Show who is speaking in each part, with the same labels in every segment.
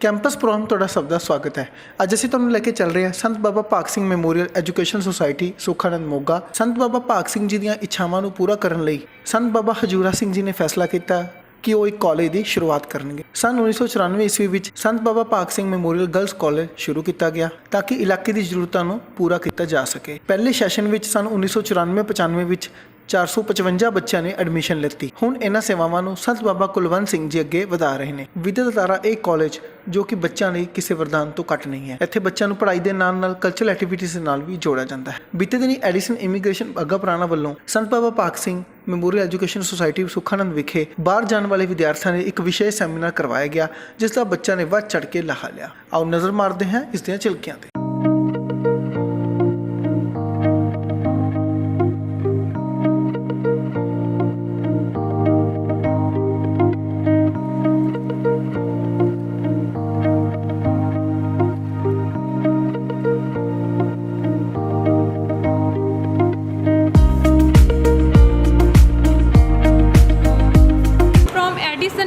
Speaker 1: Campus programme तुहाडा सब दा स्वागत है। अज असीं तुहानूं लैके चल रहे हैं संत बाबा भाग सिंह मैमोरीअल एजुकेशन सोसाइटी सुखानंद मोगा। संत बाबा भाग सिंह जी दीआं इच्छावां नूं पूरा करन लई संत बाबा हजूरा सिंह जी ने फैसला किया कि वो एक कॉलेज की शुरुआत करेंगे। सन 1994 ईस्वी में संत बाबा भाग सिंह मैमोरीअल गर्ल्स कॉलेज शुरू किया गया ताकि इलाके की जरूरतों को पूरा किया जा सके। पहले सैशन में सन 1994-95 में 455 बच्चों ने एडमिशन लीती। हुण इन्हां सेवावां नूं संत बाबा कुलवंत सिंह जी अगे वधा रहे हैं। विद्या धारा एक कॉलेज जो कि बच्चों लिए किसी वरदान तो घट नहीं है। इत्थे बच्चों को पढ़ाई के नाल कल्चरल एक्टिविटीज़ नाल भी जोड़ा जाता है। बीते दिन एडिसन इमीग्रेशन बाघा पुराना वालों संत बाबा भाग सिंह मैमोरीअल एजुकेशन सोसाइटी सुखानंद विखे बाहर जाने वाले विद्यार्थियों ने एक विशेष सैमीनार करवाया गया जिसका बच्चों ने वध चढ़ के लाहा लिया। आओ नज़र मारते हैं इस दियां झलकियां ते।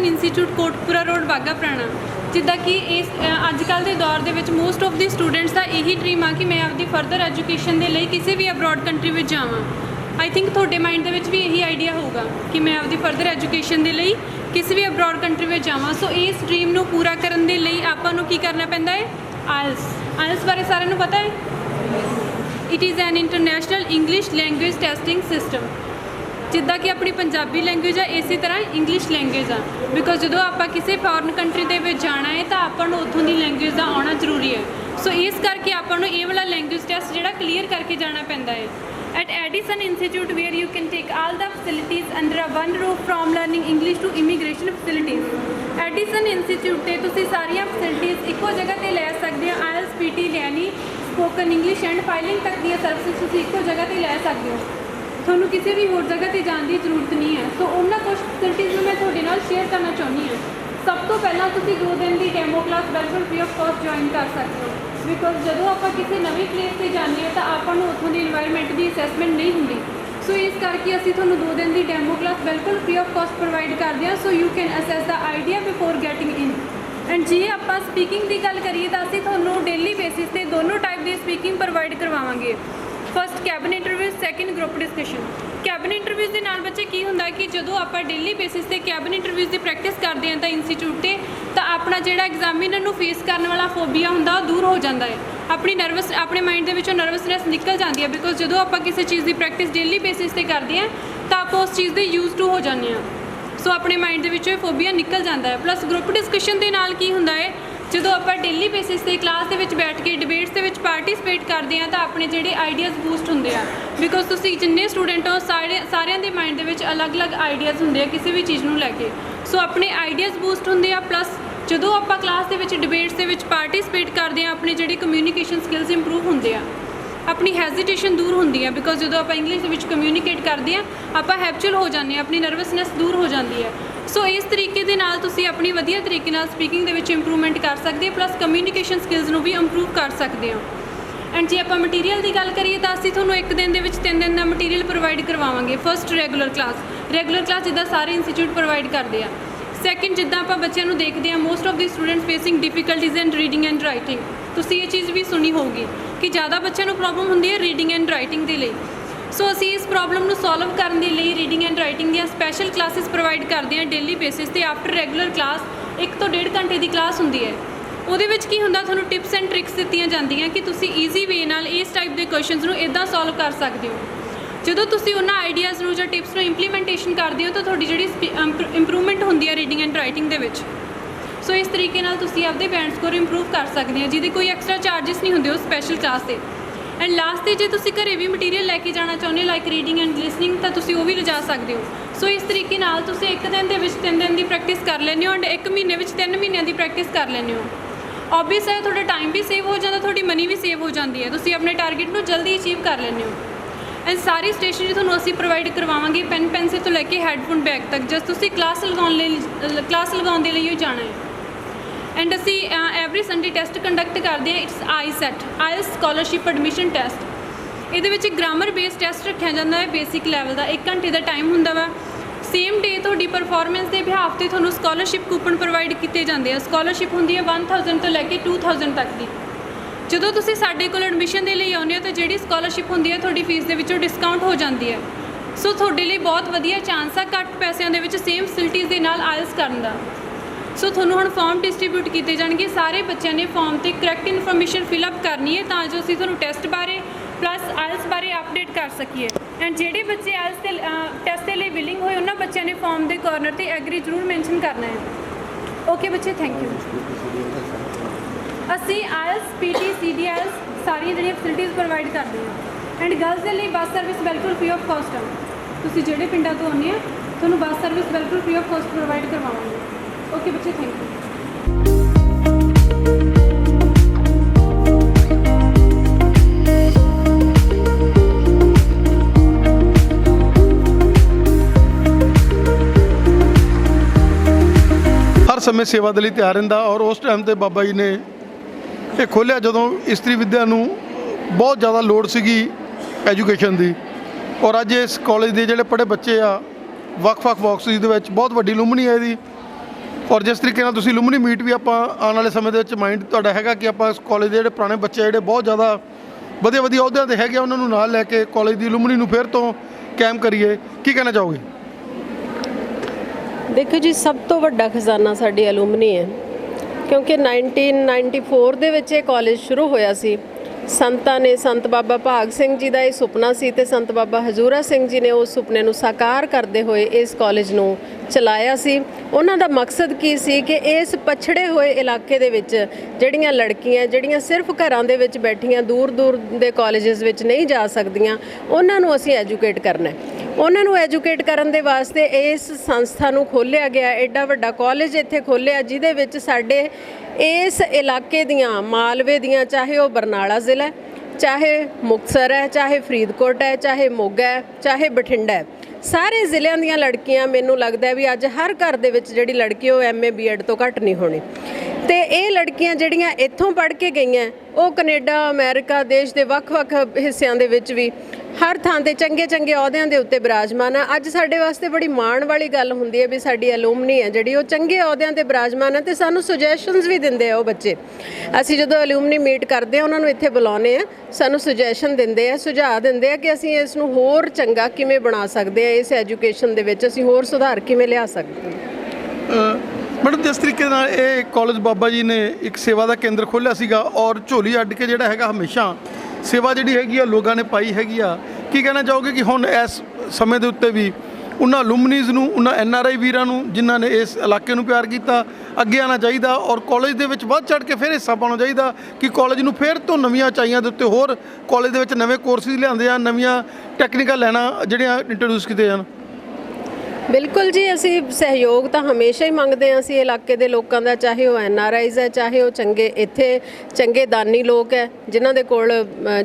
Speaker 2: इंस्टीट्यूट कोटपुरा रोड बाघा पुराना जिदा कि इस अजकल के दौर के मोस्ट ऑफ द स्टूडेंट्स का यही ड्रीम आ कि मैं आपकी फर्दर एजुकेशन के लिए किसी भी अब्रॉड कंट्री में जावां। आई थिंक थोड़े माइंड के भी यही आइडिया होगा कि मैं आपकी फर्दर एजुकेशन के लिए किसी भी अब्रॉड कंट्री में जावां। सो इस ड्रीम को पूरा करने के लिए आपां की करना पैंदा है आयल्स बारे सारे पता है। It is an international English language testing system जिदा कि अपनी पंजाबी लैंग्वेज है इसी तरह इंग्लिश लैंग्वेज आ। बिकॉज जो आप किसी फॉरन कंट्री के जाना है तो आपको उतों की लैंग्वेज का आना जरूरी है। सो इस करके आपको ये वाला लैंग्वेज टेस्ट जो क्लीयर करके जाना पैंदा है। At Edison institute where you can take all the facilities under a one roof from learning English to immigration facilities. Edison institute से तुसी सारिया फैसिलिटीज़ एको जगह पर लै सकते हो। आयल्स पीटी यानी स्पोकन इंग्लिश एंड फाइलिंग तक दी सर्विस तुसी एको जगह पर लै सकते हो। थोनू किसी भी होर जगह पर जाने की जरूरत नहीं है। सो उन्होंने कुछ फैसिलिटीज़ मैं थोड़े नाल शेयर करना चाहती हूँ। सब तो पहला तुसी 2 दिन की डेमो क्लास बिल्कुल फ्री ऑफ कॉस्ट ज्वाइन कर सकते हो। बिकॉज जो आप किसी नवी प्लेस पर जाने तो आपको उतों की इन्वायरमेंट की असैसमेंट नहीं होंगी। सो इस करके असी थोनू 2 दिन की डेमो क्लास बिल्कुल फ्री ऑफ कॉस्ट प्रोवाइड करते हैं। So you can assess the idea before getting in. And जे आप स्पीकिंग की गल करिए तो असी थोनू डेली बेसिस पे दोनों टाइप की स्पीकिंग प्रोवाइड करवावांगे। First cabin interview, second group discussion. Cabin interviews के नाल बच्चे की होंदा कि जो आप डेली बेसिस पे कैबिन इंटरव्यूज़ की प्रैक्टिस करते हैं तो इंस्टीट्यूट से तो अपना जो एग्जामिनर नूं फेस करने वाला फोबिया होंदा दूर हो जाता है। अपनी नर्वस अपने माइंड के विचों नर्वसनैस निकल जाती है। बिकॉज जो आप किसी चीज़ की प्रैक्टिस डेली बेसिस पे करते हैं तो आप उस चीज़ के यूज टू हो जाते हैं। सो अपने माइंड के विचों फोबिया निकल जाता है। प्लस ग्रुप डिस्कशन के नाल की होंदा है जो आप डेली बेसिस पे क्लास के बैठ के डिबेट्स के पार्टिसिपेट करते हैं तो अपने जोड़े आइडियाज़ बूस्ट होंगे। बिकॉज तुसी जिन्ने स्टूडेंट हो सारिਆਂ ਦੇ माइंड के अलग अलग आइडियाज़ होंगे किसी भी चीज़ को लैके। सो अपने आइडियाज़ बूस्ट होंगे। प्लस जो आप क्लास के डिबेट्स के पार्टिसिपेट करते हैं अपने जोड़े कम्यूनीकेशन स्किल्स इंप्रूव होंगे। अपनी हैजिटेशन दूर होंगी है। बिकॉज जो आप इंग्लिश कम्यूनीकेट करते हैं आप हैबचुअल हो जाते हैं, अपनी नर्वसनैस दूर हो जाती है। सो इस तरीके के नाल तुसी अपनी वधिया तरीके नाल स्पीकिंग दे विच इंप्रूवमेंट कर सकते हैं। प्लस कम्यूनीकेशन स्किल्स नूं भी इंप्रूव कर सकते हो। एंड जे आप मटीरियल की गल करिए तो असीं तुहानूं एक दिन दे विच 3 दिन का मटीरियल प्रोवाइड करवावांगे। फर्स्ट रेगूलर क्लास जिद्दां सारे इंस्टीट्यूट प्रोवाइड करते हैं। सैकेंड जिद्दां आपां बच्चों नूं देखते हैं most of the students facing difficulties and reading and writing. तुसी ये चीज़ भी सुनी होगी कि ज़्यादा बच्चों नूं प्रॉब्लम होंदी है रीडिंग एंड राइटिंग के लिए। सो असी इस प्रॉब्लम को सॉल्व करने के लिए reading and writing the special classes provide करते हैं डेली बेसिस पे। आफ्टर रेगूलर क्लास 1 तो 1.5 घंटे की क्लास होंदी है। उहदे विच की हुंदा तुहानूं टिप्स एंड ट्रिक्स दित्तियां जांदियां कि तुसी ईजी वे नाल इस टाइप के क्वेश्चनस नूं इदां सॉल्व कर सकते हो। जो तुसी उन्हां आइडियाज़ नूं जां टिप्स नूं इंप्लीमेंटेशन करते हो तो तुहाडी जिहड़ी इंप्रूवमेंट होंदी है रीडिंग एंड राइटिंग दे विच। सो इस तरीके नाल तुसी आपदे बैंड स्कोर इंप्रूव कर सकते हैं जिहदे कोई एक्सट्रा चार्जिस नहीं होंदे उस स्पैशल क्लास से। एंड लास्ट से जो तुसी घरे भी मटीरियल लैके जाना चाਹੁੰਦੇ लाइक रीडिंग एंड लिसनिंग तो तुसी वो भी लिजा सकते हो। सो इस तरीके नाल तुसी एक दिन के 3 दिन की प्रैक्टिस कर लेने हो एंड 1 महीने में 3 महीनों की प्रैक्टिस कर लेने हो। ऑब्वियस है थोड़ा टाइम भी सेव हो जाता, थोड़ी मनी भी सेव हो जाती है। तुसी अपने टारगेट को जल्दी अचीव कर लेने हो। एंड सारी स्टेशनरी तुहानूं असीं प्रोवाइड करवावांगे पैन पेंसिल तो लैके हैडफोन बैग तक जस्ट तुसी क्लास लगाउण दे लई जाना है। एंड असी एवरी संडे टेस्ट कंडक्ट करते हैं। It's IELTS scholarship admission test. ये ग्रामर बेस्ड टेस्ट रखा जाता है बेसिक लैवल का 1 घंटे का टाइम होंदा वा। ਸੇਮ ਡੇ ਤੁਹਾਡੀ ਪਰਫਾਰਮੈਂਸ ਦੇ ਬਿਹਾਫ ਤੇ ਤੁਹਾਨੂੰ ਸਕਾਲਰਸ਼ਿਪ ਕੂਪਨ ਪ੍ਰੋਵਾਈਡ ਕੀਤੇ ਜਾਂਦੇ ਆ। ਸਕਾਲਰਸ਼ਿਪ ਹੁੰਦੀ ਹੈ 1000 ਤੋਂ ਲੈ ਕੇ 2000 ਤੱਕ ਦੀ। ਜਦੋਂ ਤੁਸੀਂ ਸਾਡੇ ਕੋਲ ਐਡਮਿਸ਼ਨ ਦੇ ਲਈ ਆਉਂਦੇ ਹੋ ਤਾਂ ਜਿਹੜੀ ਸਕਾਲਰਸ਼ਿਪ ਹੁੰਦੀ ਹੈ ਤੁਹਾਡੀ ਫੀਸ ਦੇ ਵਿੱਚੋਂ ਡਿਸਕਾਊਂਟ ਹੋ ਜਾਂਦੀ ਹੈ। ਸੋ ਤੁਹਾਡੇ ਲਈ ਬਹੁਤ ਵਧੀਆ ਚਾਂਸ ਆ ਘੱਟ ਪੈਸਿਆਂ ਦੇ ਵਿੱਚ ਸੇਮ ਫੈਸਿਲਿਟੀਜ਼ ਦੇ ਨਾਲ ਆਇਲਸ ਕਰਨ ਦਾ। ਸੋ ਤੁਹਾਨੂੰ ਹੁਣ ਫਾਰਮ ਡਿਸਟ੍ਰੀਬਿਊਟ ਕੀਤੇ ਜਾਣਗੇ। ਸਾਰੇ ਬੱਚਿਆਂ ਨੇ ਫਾਰਮ 'ਤੇ ਕਰੈਕਟ ਇਨਫੋਰਮੇਸ਼ਨ ਫਿਲ ਅਪ ਕਰਨੀ ਹੈ ਤਾਂ ਜੋ ਅਸੀਂ ਤੁਹਾਨੂੰ ਟੈਸਟ ਬਾਰੇ ਪਲੱਸ ਆਇਲਸ ਬਾਰੇ ਅਪਡੇਟ ਕਰ ਸਕੀਏ। ਐਂਡ ਜਿਹੜੇ ਬੱਚੇ ਆਇਲਸ ਦੇ ਟੈਸਟ ਦੇ ਲਈ ਵਿਲਿੰਗ ਹੋਏ ਉਹਨਾਂ ਬੱਚਿਆਂ ਨੇ ਫਾਰਮ ਦੇ ਕਾਰਨਰ 'ਤੇ ਐਗਰੀ ਜ਼ਰੂਰ ਮੈਂਸ਼ਨ ਕਰਨਾ ਹੈ। ਓਕੇ ਬੱਚੇ, ਥੈਂਕ ਯੂ। ਅਸੀਂ ਆਇਲਸ ਪੀਟੀ CDIELTS ਸਾਰੀਆਂ ਜਿਹੜੀਆਂ ਫੈਸਿਲਿਟੀਜ਼ ਪ੍ਰੋਵਾਈਡ ਕਰਦੇ ਹਾਂ। ਐਂਡ ਗਰਲਸ ਦੇ ਲਈ ਬੱਸ ਸਰਵਿਸ ਬਿਲਕੁਲ ਫ੍ਰੀ ਆਫ ਕਾਸਟ ਆ। ਤੁਸੀਂ ਜਿਹੜੇ ਪਿੰਡਾਂ ਤੋਂ ਆਉਂਦੇ ਆ ਤੁਹਾਨੂੰ ਬੱਸ ਸਰਵਿਸ ਬਿਲਕੁਲ ਫ੍ਰੀ ਆਫ ਕਾਸਟ ਪ੍ਰੋਵਾਈਡ ਕਰਵਾਵਾਂਗੇ। ਓਕੇ ਬੱਚੇ, ਥੈਂਕ ਯੂ।
Speaker 3: ਹਰ ਸਮੇਂ ਸੇਵਾ ਦੇ ਲਈ ਤਿਆਰ ਰਹਿੰਦਾ ਔਰ ਉਸ ਟਾਈਮ ਤੇ ਬਾਬਾ ਜੀ ਨੇ ਇਹ ਖੋਲ੍ਹਿਆ ਜਦੋਂ ਇਸਤਰੀ ਵਿੱਦਿਆ ਨੂੰ ਬਹੁਤ ਜ਼ਿਆਦਾ ਲੋੜ ਸੀਗੀ ਐਜੂਕੇਸ਼ਨ ਦੀ। ਔਰ ਅੱਜ ਇਸ ਕਾਲਜ ਦੇ ਜਿਹੜੇ ਪੜ੍ਹੇ ਬੱਚੇ ਆ ਵੱਖ-ਵੱਖ ਬਾਕਸਿਸ ਦੇ ਵਿੱਚ ਬਹੁਤ ਵੱਡੀ ਲੁਮਨੀ ਹੈ ਇਹਦੀ। ਔਰ ਜਿਸ ਤਰੀਕੇ ਨਾਲ ਤੁਸੀਂ ਲੁਮਨੀ ਮੀਟ ਵੀ ਆਪਾਂ ਆਉਣ ਵਾਲੇ ਸਮੇਂ ਦੇ ਵਿੱਚ ਮਾਈਂਡ ਤੁਹਾਡਾ ਹੈਗਾ ਕਿ ਆਪਾਂ ਇਸ ਕਾਲਜ ਦੇ ਜਿਹੜੇ ਪੁਰਾਣੇ ਬੱਚੇ ਜਿਹੜੇ ਬਹੁਤ ਜ਼ਿਆਦਾ ਵਧੀਆ ਅਹੁਦਿਆਂ 'ਤੇ ਹੈਗੇ ਉਹਨਾਂ ਨੂੰ ਨਾਲ ਲੈ ਕੇ ਕਾਲਜ ਦੀ ਲੁਮਨੀ ਨੂੰ ਫਿਰ ਤੋਂ ਕਾਇਮ ਕਰੀਏ, ਕੀ ਕਹਿਣਾ ਚਾਹੋਗੇ?
Speaker 4: ਦੇਖੋ ਜੀ, ਸਭ ਤੋਂ ਵੱਡਾ ਖਜ਼ਾਨਾ ਸਾਡੀ ਐਲੂਮਨੀ ਹੈ ਕਿਉਂਕਿ 1994 ਦੇ ਵਿੱਚ ਇਹ ਕਾਲਜ ਸ਼ੁਰੂ ਹੋਇਆ ਸੀ। ਸੰਤਾਂ ਨੇ, ਸੰਤ ਬਾਬਾ ਭਾਗ ਸਿੰਘ ਜੀ ਦਾ ਇਹ ਸੁਪਨਾ ਸੀ ਤੇ ਸੰਤ ਬਾਬਾ ਹਜ਼ੂਰਾ ਸਿੰਘ ਜੀ ਨੇ ਉਸ ਸੁਪਨੇ ਨੂੰ ਸਾਕਾਰ ਕਰਦੇ ਹੋਏ ਇਸ ਕਾਲਜ ਨੂੰ ਚਲਾਇਆ ਸੀ। ਉਹਨਾਂ ਦਾ ਮਕਸਦ ਕੀ ਸੀ ਕਿ ਇਸ ਪਛੜੇ ਹੋਏ ਇਲਾਕੇ ਦੇ ਵਿੱਚ ਜਿਹੜੀਆਂ ਲੜਕੀਆਂ ਜਿਹੜੀਆਂ ਸਿਰਫ ਘਰਾਂ ਦੇ ਵਿੱਚ ਬੈਠੀਆਂ ਦੂਰ ਦੇ ਕਾਲਜਸ ਵਿੱਚ ਨਹੀਂ ਜਾ ਸਕਦੀਆਂ, ਉਹਨਾਂ ਨੂੰ ਅਸੀਂ ਐਜੂਕੇਟ ਕਰਨਾ ਹੈ। ਉਹਨਾਂ ਨੂੰ ਐਜੂਕੇਟ ਕਰਨ ਦੇ ਵਾਸਤੇ ਇਸ ਸੰਸਥਾ ਨੂੰ ਖੋਲ੍ਹਿਆ ਗਿਆ। ਐਡਾ ਵੱਡਾ ਕਾਲਜ ਇੱਥੇ ਖੋਲ੍ਹਿਆ ਜਿਹਦੇ ਵਿੱਚ ਸਾਡੇ ਇਸ ਇਲਾਕੇ ਦੀਆਂ, ਮਾਲਵੇ ਦੀਆਂ, ਚਾਹੇ ਉਹ ਬਰਨਾਲਾ ਜ਼ਿਲ੍ਹਾ, ਚਾਹੇ ਮੁਕਤਸਰ ਹੈ, ਚਾਹੇ ਫਰੀਦਕੋਟ ਹੈ, ਚਾਹੇ ਮੋਗਾ ਹੈ, ਚਾਹੇ ਬਠਿੰਡਾ ਹੈ, ਸਾਰੇ ਜ਼ਿਲ੍ਹਿਆਂ ਦੀਆਂ ਲੜਕੀਆਂ, ਮੈਨੂੰ ਲੱਗਦਾ ਵੀ ਅੱਜ ਹਰ ਘਰ ਦੇ ਵਿੱਚ ਜਿਹੜੀ ਲੜਕੀ ਉਹ MA BEd ਤੋਂ ਘੱਟ ਨਹੀਂ ਹੋਣੀ। ਤੇ ਇਹ ਲੜਕੀਆਂ ਜਿਹੜੀਆਂ ਇੱਥੋਂ ਪੜ੍ਹ ਕੇ ਗਈਆਂ ਉਹ ਕੈਨੇਡਾ, ਅਮਰੀਕਾ ਦੇਸ਼ ਦੇ ਵੱਖ-ਵੱਖ ਹਿੱਸਿਆਂ ਦੇ ਵਿੱਚ ਵੀ ਹਰ ਥਾਂ ਤੇ ਚੰਗੇ ਅਹੁਦਿਆਂ ਦੇ ਉੱਤੇ ਬਿਰਾਜਮਾਨ ਆ। ਅੱਜ ਸਾਡੇ ਵਾਸਤੇ ਬੜੀ ਮਾਣ ਵਾਲੀ ਗੱਲ ਹੁੰਦੀ ਹੈ ਵੀ ਸਾਡੀ ਐਲੂਮਨੀ ਹੈ ਜਿਹੜੀ ਉਹ ਚੰਗੇ ਅਹੁਦਿਆਂ ਤੇ ਬਿਰਾਜਮਾਨ ਹੈ ਤੇ ਸਾਨੂੰ ਸੁਜੈਸ਼ਨਸ ਵੀ ਦਿੰਦੇ ਆ ਉਹ ਬੱਚੇ। ਅਸੀਂ ਜਦੋਂ ਐਲੂਮਨੀ ਮੀਟ ਕਰਦੇ ਆ ਉਹਨਾਂ ਨੂੰ ਇੱਥੇ ਬੁਲਾਉਂਦੇ ਆ, ਸਾਨੂੰ ਸੁਜੈਸ਼ਨ ਦਿੰਦੇ ਆ, ਸੁਝਾਅ ਦਿੰਦੇ ਆ ਕਿ ਅਸੀਂ ਇਸ ਨੂੰ ਹੋਰ ਚੰਗਾ ਕਿਵੇਂ ਬਣਾ ਸਕਦੇ ਆ, ਇਸ ਐਜੂਕੇਸ਼ਨ ਦੇ ਵਿੱਚ ਅਸੀਂ ਹੋਰ ਸੁਧਾਰ ਕਿਵੇਂ ਲਿਆ ਸਕਦੇ ਹਾਂ।
Speaker 3: ਮੈਡਮ, ਜਿਸ ਤਰੀਕੇ ਨਾਲ ਇਹ ਕਾਲਜ ਬਾਬਾ ਜੀ ਨੇ ਇੱਕ ਸੇਵਾ ਦਾ ਕੇਂਦਰ ਖੋਲ੍ਹਿਆ ਸੀਗਾ ਔਰ ਝੋਲੀ ਅੱਡ ਕੇ ਜਿਹੜਾ ਹੈਗਾ ਹਮੇਸ਼ਾ ਸੇਵਾ ਜਿਹੜੀ ਹੈਗੀ ਆ ਲੋਕਾਂ ਨੇ ਪਾਈ ਹੈਗੀ ਆ, ਕੀ ਕਹਿਣਾ ਚਾਹੋਗੇ ਕਿ ਹੁਣ ਇਸ ਸਮੇਂ ਦੇ ਉੱਤੇ ਵੀ ਉਹਨਾਂ ਲੁਮਨੀਜ਼ ਨੂੰ, ਉਹਨਾਂ NRI ਵੀਰਾਂ ਨੂੰ ਜਿਨ੍ਹਾਂ ਨੇ ਇਸ ਇਲਾਕੇ ਨੂੰ ਪਿਆਰ ਕੀਤਾ, ਅੱਗੇ ਆਉਣਾ ਚਾਹੀਦਾ ਔਰ ਕਾਲਜ ਦੇ ਵਿੱਚ ਵੱਧ ਚੜ੍ਹ ਕੇ ਫਿਰ ਹਿੱਸਾ ਪਾਉਣਾ ਚਾਹੀਦਾ ਕਿ ਕਾਲਜ ਨੂੰ ਫਿਰ ਤੋਂ ਨਵੀਆਂ ਉਚਾਈਆਂ ਦੇ ਉੱਤੇ ਹੋਰ ਕਾਲਜ ਦੇ ਵਿੱਚ ਨਵੇਂ ਕੋਰਸਿਸ ਲਿਆਉਂਦੇ ਜਾਣ, ਨਵੀਆਂ ਟੈਕਨੀਕਲ ਲੈਣਾ ਜਿਹੜੀਆਂ ਇੰਟਰੋਡਿਊਸ ਕੀਤੇ ਜਾਣ?
Speaker 4: ਬਿਲਕੁਲ ਜੀ, ਅਸੀਂ ਸਹਿਯੋਗ ਤਾਂ ਹਮੇਸ਼ਾ ਹੀ ਮੰਗਦੇ ਹਾਂ। ਅਸੀਂ ਇਲਾਕੇ ਦੇ ਲੋਕਾਂ ਦਾ, ਚਾਹੇ ਉਹ NRIs ਹੈ, ਚਾਹੇ ਉਹ ਚੰਗੇ ਦਾਨੀ ਲੋਕ ਹੈ ਜਿਨ੍ਹਾਂ ਦੇ ਕੋਲ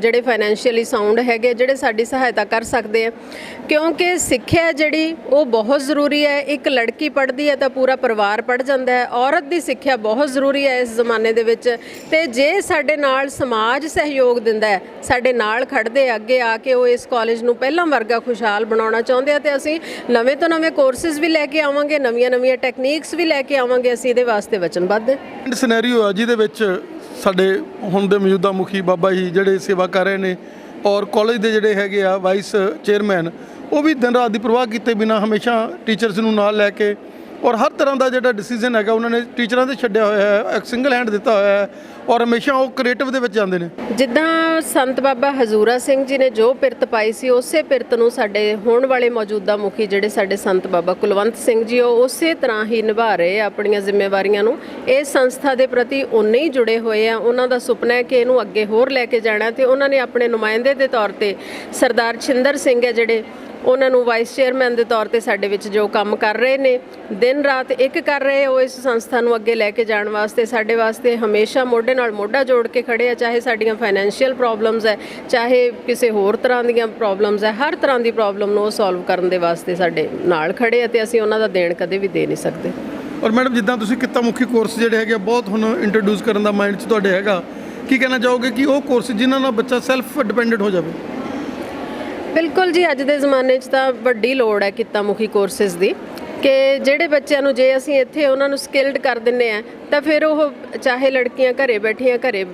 Speaker 4: ਜਿਹੜੇ ਫਾਈਨੈਂਸ਼ੀਅਲੀ ਸਾਊਂਡ ਹੈਗੇ, ਜਿਹੜੇ ਸਾਡੀ ਸਹਾਇਤਾ ਕਰ ਸਕਦੇ ਆ ਕਿਉਂਕਿ ਸਿੱਖਿਆ ਜਿਹੜੀ ਉਹ ਬਹੁਤ ਜ਼ਰੂਰੀ ਹੈ। ਇੱਕ ਲੜਕੀ ਪੜ੍ਹਦੀ ਹੈ ਤਾਂ ਪੂਰਾ ਪਰਿਵਾਰ ਪੜ੍ਹ ਜਾਂਦਾ ਹੈ। ਔਰਤ ਦੀ ਸਿੱਖਿਆ ਬਹੁਤ ਜ਼ਰੂਰੀ ਹੈ ਇਸ ਜ਼ਮਾਨੇ ਦੇ ਵਿੱਚ। ਤੇ ਜੇ ਸਾਡੇ ਨਾਲ ਸਮਾਜ ਸਹਿਯੋਗ ਦਿੰਦਾ ਹੈ, ਸਾਡੇ ਨਾਲ ਖੜ੍ਹਦੇ ਅੱਗੇ ਆ ਕੇ ਉਹ ਇਸ ਕਾਲਜ ਨੂੰ ਪਹਿਲਾਂ ਵਰਗਾ ਖੁਸ਼ਹਾਲ ਬਣਾਉਣਾ ਚਾਹੁੰਦੇ ਆ ਤੇ ਅਸੀਂ ਨਵੇਂ ਤੋਂ ਨਵੇਂ ਕੋਰਸਿਸ ਵੀ ਲੈ ਕੇ ਆਵਾਂਗੇ, ਨਵੀਆਂ ਟੈਕਨੀਕਸ ਵੀ ਲੈ ਕੇ ਆਵਾਂਗੇ। ਅਸੀਂ ਇਹਦੇ ਵਾਸਤੇ ਵਚਨਬੱਧ ਹਾਂ।
Speaker 3: ਸਿਨੈਰੀਓ ਆ ਜਿਹਦੇ ਵਿੱਚ ਸਾਡੇ ਹੁਣ ਦੇ ਮੌਜੂਦਾ ਮੁਖੀ ਬਾਬਾ ਜੀ ਜਿਹੜੇ ਸੇਵਾ ਕਰ ਰਹੇ ਨੇ ਔਰ ਕਾਲਜ ਦੇ ਜਿਹੜੇ ਹੈਗੇ ਆ ਵਾਈਸ ਚੇਅਰਮੈਨ, ਉਹ ਵੀ ਦਿਨ ਰਾਤ ਦੀ ਪ੍ਰਵਾਹ ਕੀਤੇ ਬਿਨਾਂ ਹਮੇਸ਼ਾ ਟੀਚਰਸ ਨੂੰ ਨਾਲ ਲੈ ਕੇ ਔਰ ਹਰ ਤਰ੍ਹਾਂ ਦਾ ਜਿਹੜਾ ਡਿਸੀਜਨ ਹੈਗਾ ਉਹਨਾਂ ਨੇ ਟੀਚਰਾਂ 'ਤੇ ਛੱਡਿਆ ਹੋਇਆ ਹੈ, ਇੱਕ ਸਿੰਗਲ ਹੈਂਡ ਦਿੱਤਾ ਹੋਇਆ ਹੈ ਔਰ ਹਮੇਸ਼ਾ ਉਹ ਕ੍ਰੀਏਟਿਵ ਦੇ ਵਿੱਚ ਜਾਂਦੇ ਨੇ।
Speaker 4: ਜਿੱਦਾਂ ਸੰਤ ਬਾਬਾ ਹਜ਼ੂਰਾ ਸਿੰਘ ਜੀ ਨੇ ਜੋ ਪਿਰਤ ਪਾਈ ਸੀ, ਉਸੇ ਪਿਰਤ ਨੂੰ ਸਾਡੇ ਹੋਣ ਵਾਲੇ ਮੌਜੂਦਾ ਮੁਖੀ ਜਿਹੜੇ ਸਾਡੇ ਸੰਤ ਬਾਬਾ ਕੁਲਵੰਤ ਸਿੰਘ ਜੀ, ਉਹ ਉਸੇ ਤਰ੍ਹਾਂ ਹੀ ਨਿਭਾ ਰਹੇ ਆ ਆਪਣੀਆਂ ਜ਼ਿੰਮੇਵਾਰੀਆਂ ਨੂੰ। ਇਸ ਸੰਸਥਾ ਦੇ ਪ੍ਰਤੀ ਉਨੇ ਹੀ ਜੁੜੇ ਹੋਏ ਆ। ਉਹਨਾਂ ਦਾ ਸੁਪਨਾ ਹੈ ਕਿ ਇਹਨੂੰ ਅੱਗੇ ਹੋਰ ਲੈ ਕੇ ਜਾਣਾ ਤੇ ਉਹਨਾਂ ਨੇ ਆਪਣੇ ਨੁਮਾਇੰਦੇ ਦੇ ਤੌਰ ਤੇ ਸਰਦਾਰ ਛਿੰਦਰ ਸਿੰਘ ਹੈ ਜਿਹੜੇ, ਉਹਨਾਂ ਨੂੰ ਵਾਈਸ ਚੇਅਰਮੈਨ ਦੇ ਤੌਰ ਤੇ ਸਾਡੇ ਵਿੱਚ ਜੋ ਕੰਮ ਕਰ ਰਹੇ ਨੇ, ਦਿਨ ਰਾਤ ਇੱਕ ਕਰ ਰਹੇ ਉਹ ਇਸ ਸੰਸਥਾ ਨੂੰ ਅੱਗੇ ਲੈ ਕੇ ਜਾਣ ਵਾਸਤੇ। ਸਾਡੇ ਵਾਸਤੇ ਹਮੇਸ਼ਾ ਮੋਢੇ ਨਾਲ ਮੋਢਾ ਜੋੜ ਕੇ ਖੜੇ ਆ, ਚਾਹੇ ਸਾਡੀਆਂ ਫਾਈਨੈਂਸ਼ੀਅਲ ਪ੍ਰੋਬਲਮਸ ਹੈ, ਚਾਹੇ ਕਿਸੇ ਹੋਰ ਤਰ੍ਹਾਂ ਦੀਆਂ ਪ੍ਰੋਬਲਮਸ ਹੈ, ਹਰ ਤਰ੍ਹਾਂ ਦੀ ਪ੍ਰੋਬਲਮ ਨੂੰ ਉਹ ਸੋਲਵ ਕਰਨ ਦੇ ਵਾਸਤੇ ਸਾਡੇ ਨਾਲ ਖੜੇ ਆ ਤੇ ਅਸੀਂ ਉਹਨਾਂ ਦਾ ਦੇਣ ਕਦੇ ਵੀ ਦੇ ਨਹੀਂ ਸਕਦੇ।
Speaker 3: ਔਰ ਮੈਡਮ, ਜਿੱਦਾਂ ਤੁਸੀਂ ਕਿੱਤਾ ਮੁਖੀ ਕੋਰਸ ਜਿਹੜੇ ਹੈਗੇ ਬਹੁਤ ਹੁਣ ਇੰਟਰੋਡਿਊਸ ਕਰਨ ਦਾ ਮਾਈਂਡ 'ਚ ਤੁਹਾਡੇ ਹੈਗਾ, ਕੀ ਕਹਿਣਾ ਚਾਹੋਗੇ ਕਿ ਉਹ ਕੋਰਸ ਜਿਨ੍ਹਾਂ ਨਾਲ ਬੱਚਾ ਸੈਲਫ ਡਿਪੈਂਡੈਂਟ ਹੋ ਜਾਵੇ?
Speaker 4: ਬਿਲਕੁਲ ਜੀ, ਅੱਜ ਦੇ ਜ਼ਮਾਨੇ 'ਚ ਤਾਂ ਵੱਡੀ ਲੋੜ ਹੈ ਕਿੱਤਾ ਮੁਖੀ ਕੋਰਸਿਸ ਦੀ, ਕਿ ਜਿਹੜੇ ਬੱਚਿਆਂ ਨੂੰ ਜੇ ਅਸੀਂ ਇੱਥੇ ਉਹਨਾਂ ਨੂੰ ਸਕਿਲਡ ਕਰ ਦਿੰਦੇ ਆ ਤਾਂ ਫਿਰ ਉਹ ਚਾਹੇ ਲੜਕੀਆਂ ਘਰੇ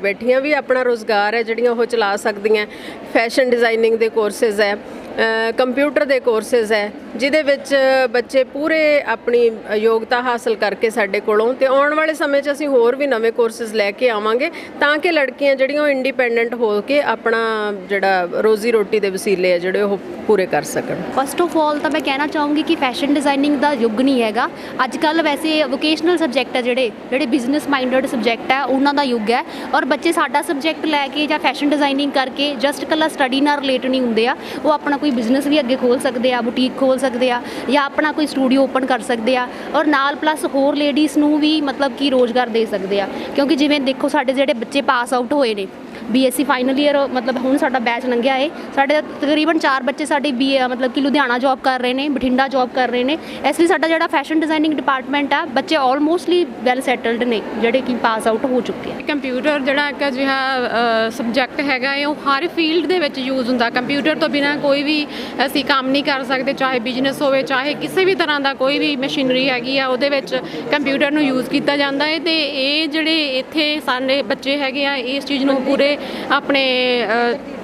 Speaker 4: ਬੈਠੀਆਂ ਵੀ ਆਪਣਾ ਰੋਜ਼ਗਾਰ ਹੈ ਜਿਹੜੀਆਂ ਉਹ ਚਲਾ ਸਕਦੀਆਂ। ਫੈਸ਼ਨ ਡਿਜ਼ਾਈਨਿੰਗ ਦੇ ਕੋਰਸਿਸ ਹੈ, ਕੰਪਿਊਟਰ ਦੇ ਕੋਰਸਿਸ ਹੈ, ਜਿਹਦੇ ਵਿੱਚ ਬੱਚੇ ਪੂਰੇ ਆਪਣੀ ਯੋਗਤਾ ਹਾਸਲ ਕਰਕੇ ਸਾਡੇ ਕੋਲੋਂ, ਤੇ ਆਉਣ ਵਾਲੇ ਸਮੇਂ 'ਚ ਅਸੀਂ ਹੋਰ ਵੀ ਨਵੇਂ ਕੋਰਸਿਸ ਲੈ ਕੇ ਆਵਾਂਗੇ ਤਾਂ ਕਿ ਲੜਕੀਆਂ ਜਿਹੜੀਆਂ ਉਹ ਇੰਡੀਪੈਂਡੈਂਟ ਹੋ ਕੇ ਆਪਣਾ ਜਿਹੜਾ ਰੋਜ਼ੀ ਰੋਟੀ ਦੇ ਵਸੀਲੇ ਆ ਜਿਹੜੇ ਉਹ ਪੂਰੇ ਕਰ ਸਕਣ।
Speaker 5: ਫਸਟ ਆਫ ਆਲ ਤਾਂ ਮੈਂ ਕਹਿਣਾ ਚਾਹੂੰਗੀ ਕਿ ਫੈਸ਼ਨ ਡਿਜ਼ਾਈਨਿੰਗ ਦਾ ਯੁੱਗ ਨਹੀਂ ਹੈਗਾ ਅੱਜ ਕੱਲ੍ਹ। ਵੈਸੇ ਵੋਕੇਸ਼ਨਲ ਸਬਜੈਕਟ ਹੈ ਜਿਹੜੇ ਬਿਜ਼ਨਸ ਮਾਈਂਡਡ ਸਬਜੈਕਟ ਹੈ ਉਹਨਾਂ ਦਾ ਯੁੱਗ ਹੈ, ਔਰ ਬੱਚੇ ਸਾਡਾ ਸਬਜੈਕਟ ਲੈ ਕੇ ਜਾਂ ਫੈਸ਼ਨ ਡਿਜ਼ਾਈਨਿੰਗ ਕਰਕੇ ਜਸਟ ਇਕੱਲਾ ਸਟੱਡੀ ਨਾਲ ਰਿਲੇਟ ਨਹੀਂ ਹੁੰਦੇ ਆ, ਉਹ ਆਪਣਾ ਕੋਈ ਬਿਜ਼ਨਸ ਵੀ ਅੱਗੇ ਖੋਲ੍ਹ ਸਕਦੇ ਆ, ਬੁਟੀਕ ਖੋਲ੍ਹ ਸਕਦੇ ਆ, ਜਾਂ ਆਪਣਾ ਕੋਈ ਸਟੂਡੀਓ ਓਪਨ ਕਰ ਸਕਦੇ ਆ, ਔਰ ਨਾਲ ਪਲੱਸ ਹੋਰ ਲੇਡੀਜ਼ ਨੂੰ ਵੀ ਮਤਲਬ ਕਿ ਰੋਜ਼ਗਾਰ ਦੇ ਸਕਦੇ ਆ। ਕਿਉਂਕਿ ਜਿਵੇਂ ਦੇਖੋ ਸਾਡੇ ਜਿਹੜੇ ਬੱਚੇ ਪਾਸ ਆਊਟ ਹੋਏ ਨੇ BSc ਫਾਈਨਲ ਈਅਰ, ਮਤਲਬ ਹੁਣ ਸਾਡਾ ਬੈਚ ਲੰਘਿਆ ਹੈ, ਸਾਡੇ ਤਕਰੀਬਨ 4 ਬੱਚੇ ਸਾਡੇ ਮਤਲਬ ਕਿ ਲੁਧਿਆਣਾ ਜੌਬ ਕਰ ਰਹੇ ਨੇ, ਬਠਿੰਡਾ ਜੌਬ ਕਰ ਰਹੇ ਨੇ। ਇਸ ਲਈ ਸਾਡਾ ਜਿਹੜਾ ਫੈਸ਼ਨ ਡਿਜ਼ਾਈਨਿੰਗ ਡਿਪਾਰਟਮੈਂਟ ਆ, ਬੱਚੇ ਆਲਮੋਸਟਲੀ ਵੈਲ ਸੈਟਲਡ ਨੇ ਜਿਹੜੇ ਕਿ ਪਾਸ ਆਊਟ ਹੋ ਚੁੱਕੇ ਆ।
Speaker 2: ਕੰਪਿਊਟਰ ਜਿਹੜਾ ਇੱਕ ਅਜਿਹਾ ਸਬਜੈਕਟ ਹੈਗਾ ਹੈ, ਉਹ ਹਰ ਫੀਲਡ ਦੇ ਵਿੱਚ ਯੂਜ਼ ਹੁੰਦਾ। ਕੰਪਿਊਟਰ ਤੋਂ ਬਿਨਾਂ ਕੋਈ ਵੀ ਅਸੀਂ ਕੰਮ ਨਹੀਂ ਕਰ ਸਕਦੇ, ਚਾਹੇ ਬਿਜ਼ਨਸ ਹੋਵੇ, ਚਾਹੇ ਕਿਸੇ ਵੀ ਤਰ੍ਹਾਂ ਦਾ ਕੋਈ ਵੀ ਮਸ਼ੀਨਰੀ ਹੈਗੀ ਆ, ਉਹਦੇ ਵਿੱਚ ਕੰਪਿਊਟਰ ਨੂੰ ਯੂਜ਼ ਕੀਤਾ ਜਾਂਦਾ ਹੈ। ਅਤੇ ਇਹ ਜਿਹੜੇ ਇੱਥੇ ਸਾਡੇ ਬੱਚੇ ਹੈਗੇ ਆ, ਇਸ ਚੀਜ਼ ਨੂੰ ਪੂਰੇ ਆਪਣੇ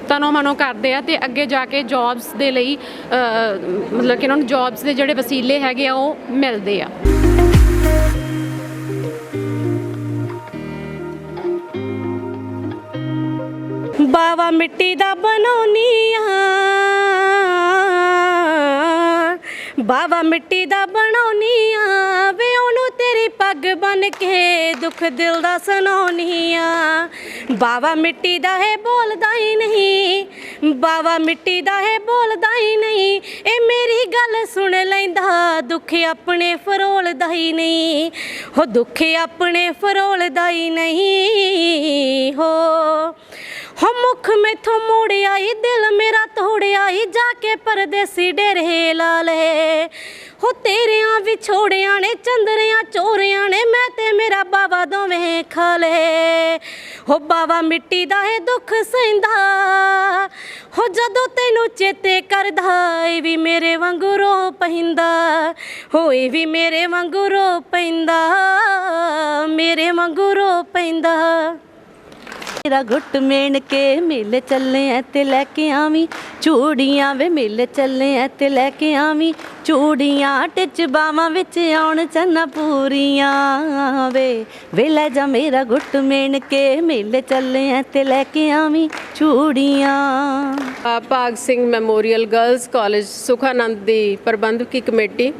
Speaker 2: ਤਨੋਂ ਮਨੋਂ ਕਰਦੇ ਆ, ਅਤੇ ਅੱਗੇ ਜਾ ਕੇ ਜੌਬਸ ਦੇ ਲਈ ਮਤਲਬ ਕਿ ਉਹਨਾਂ ਨੂੰ ਜੌਬਸ ਦੇ ਜਿਹੜੇ ਵਸੀਲੇ ਹੈਗੇ ਆ ਉਹ ਮਿਲਦੇ ਆ।
Speaker 6: ਬਾਵਾ ਮਿੱਟੀ ਦਾ ਬਣਾਉਣੀਆਂ, ਬਾਵਾ ਮਿੱਟੀ ਦਾ ਬਣਾਉਣੀਆਂ ਵੇ ਉਹਨੂੰ ਤੇਰੀ ਪੱਗ ਬਨ ਕੇ ਦੁੱਖ ਦਿਲ ਦਾ ਸੁਣਾਉਣੀਆਂ। ਬਾਵਾ ਮਿੱਟੀ ਦਾ ਹੈ ਬੋਲਦਾ ਹੀ ਨਹੀਂ, ਬਾਵਾ ਮਿੱਟੀ ਦਾ ਹੈ ਬੋਲਦਾ ਹੀ ਨਹੀਂ, ਇਹ ਮੇਰੀ ਗੱਲ ਸੁਣ ਲੈਂਦਾ ਦੁੱਖ ਆਪਣੇ ਫਰੋਲਦਾ ਹੀ ਨਹੀਂ, ਹੋ ਦੁੱਖ ਆਪਣੇ ਫਰੋਲਦਾ ਹੀ ਨਹੀਂ। ਹੋ ਮੁੱਖ ਮੈਥੋਂ ਮੋੜਿਆ ਈ ਦਿਲ ਮੇਰਾ ਤੋੜਿਆ ਈ ਜਾ ਕੇ ਪਰਦੇਸੀ ਡੇਰੇ ਲਾ ਲਏ। ਹੋ ਤੇਰਿਆਂ ਵਿਛੋੜਿਆਂ ਨੇ ਚੰਦਰਿਆਂ ਚੋਰਿਆਂ ਨੇ ਮੈਂ ਤੇ ਮੇਰਾ ਬਾਵਾ ਦੋਵੇਂ ਖਾ ਲਏ। ਹੋ ਬਾਵਾ ਮਿੱਟੀ ਦਾ ਏ ਦੁੱਖ ਸਹਿੰਦਾ, ਹੋ ਜਦੋਂ ਤੈਨੂੰ ਚੇਤੇ ਕਰਦਾ ਇਹ ਵੀ ਮੇਰੇ ਵਾਂਗੂ ਰੋ ਪੈਂਦਾ, ਹੋ ਇਹ ਵੀ ਮੇਰੇ ਵਾਂਗੂ ਰੋ ਪੈਂਦਾ, ਮੇਰੇ ਵਾਂਗੂ ਰੋ ਪੈਂਦਾ। ਮੇਰਾ ਗੁੱਟ ਮੇਣ ਕੇ ਮੇਲੇ ਚੱਲੇ ਐ ਤੇ ਲੈ ਕੇ ਆਵੀਂ ਚੂੜੀਆਂ ਵੇ, ਮੇਲੇ ਚੱਲੇ ਐ ਤੇ ਲੈ ਕੇ ਆਵੀਂ ਚੂੜੀਆਂ, ਟਿਚ ਬਾਵਾਂ ਵਿੱਚ ਆਉਣ ਚੰਨਾ ਪੂਰੀਆਂ ਵੇ ਲੈ ਜਾ ਮੇਰਾ ਗੁੱਟ ਮੇਣ ਕੇ ਮੇਲੇ ਚੱਲੇ ਐ ਤੇ ਲੈ ਕੇ ਆਵੀਂ ਚੂੜੀਆਂ।
Speaker 4: ਭਾਗ Singh memorial girls college Sukhanand ਦੀ ਪ੍ਰਬੰਧਕੀ ਕਮੇਟੀ,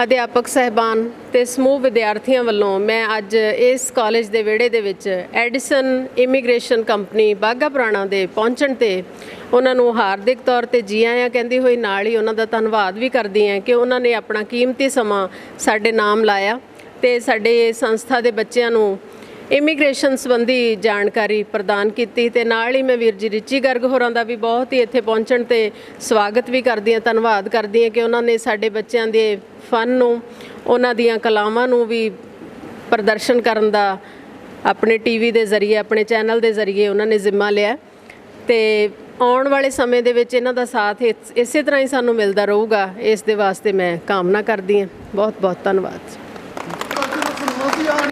Speaker 4: ਅਧਿਆਪਕ ਸਹਿਬਾਨ ਤੇ ਸਮੂਹ ਵਿਦਿਆਰਥੀਆਂ ਵੱਲੋਂ ਮੈਂ ਅੱਜ ਇਸ ਕਾਲਜ ਦੇ ਵਿਹੜੇ ਦੇ ਵਿੱਚ ਐਡੀਸਨ ਇਮੀਗ੍ਰੇਸ਼ਨ ਕੰਪਨੀ ਬਾਘਾ ਪੁਰਾਣਾ ਦੇ ਪਹੁੰਚਣ ਤੇ ਉਹਨਾਂ ਨੂੰ ਹਾਰਦਿਕ ਤੌਰ ਤੇ ਜੀ ਆਇਆਂ ਕਹਿੰਦੀ ਹੋਈ ਨਾਲ ਹੀ ਉਹਨਾਂ ਦਾ ਧੰਨਵਾਦ ਵੀ ਕਰਦੀ ਹਾਂ ਕਿ ਉਹਨਾਂ ਨੇ ਆਪਣਾ ਕੀਮਤੀ ਸਮਾਂ ਸਾਡੇ ਨਾਮ ਲਾਇਆ ਤੇ ਸਾਡੇ ਸੰਸਥਾ ਦੇ ਬੱਚਿਆਂ ਨੂੰ ਇਮੀਗ੍ਰੇਸ਼ਨ ਸੰਬੰਧੀ ਜਾਣਕਾਰੀ ਪ੍ਰਦਾਨ ਕੀਤੀ। ਤੇ ਨਾਲ ਹੀ ਮੈਂ ਵੀਰ ਜੀ ਰਿਚੀ ਗਰਗ ਹੋਰਾਂ ਦਾ ਵੀ ਬਹੁਤ ਹੀ ਇੱਥੇ ਪਹੁੰਚਣ ਤੇ ਸਵਾਗਤ ਵੀ ਕਰਦੀ ਹਾਂ, ਧੰਨਵਾਦ ਕਰਦੀ ਹਾਂ ਕਿ ਉਹਨਾਂ ਨੇ ਸਾਡੇ ਬੱਚਿਆਂ ਦੇ ਫਨ ਨੂੰ, ਉਹਨਾਂ ਦੀਆਂ ਕਲਾਵਾਂ ਨੂੰ ਵੀ ਪ੍ਰਦਰਸ਼ਨ ਕਰਨ ਦਾ ਆਪਣੇ ਟੀਵੀ ਦੇ ਜ਼ਰੀਏ, ਆਪਣੇ ਚੈਨਲ ਦੇ ਜ਼ਰੀਏ ਉਹਨਾਂ ਨੇ ਜ਼ਿੰਮਾ ਲਿਆ। ਤੇ ਆਉਣ ਵਾਲੇ ਸਮੇਂ ਦੇ ਵਿੱਚ ਇਹਨਾਂ ਦਾ ਸਾਥ ਇਸੇ ਤਰ੍ਹਾਂ ਹੀ ਸਾਨੂੰ ਮਿਲਦਾ ਰਹੂਗਾ, ਇਸ ਦੇ ਵਾਸਤੇ ਮੈਂ ਕਾਮਨਾ ਕਰਦੀ ਹਾਂ। ਬਹੁਤ ਬਹੁਤ ਧੰਨਵਾਦ।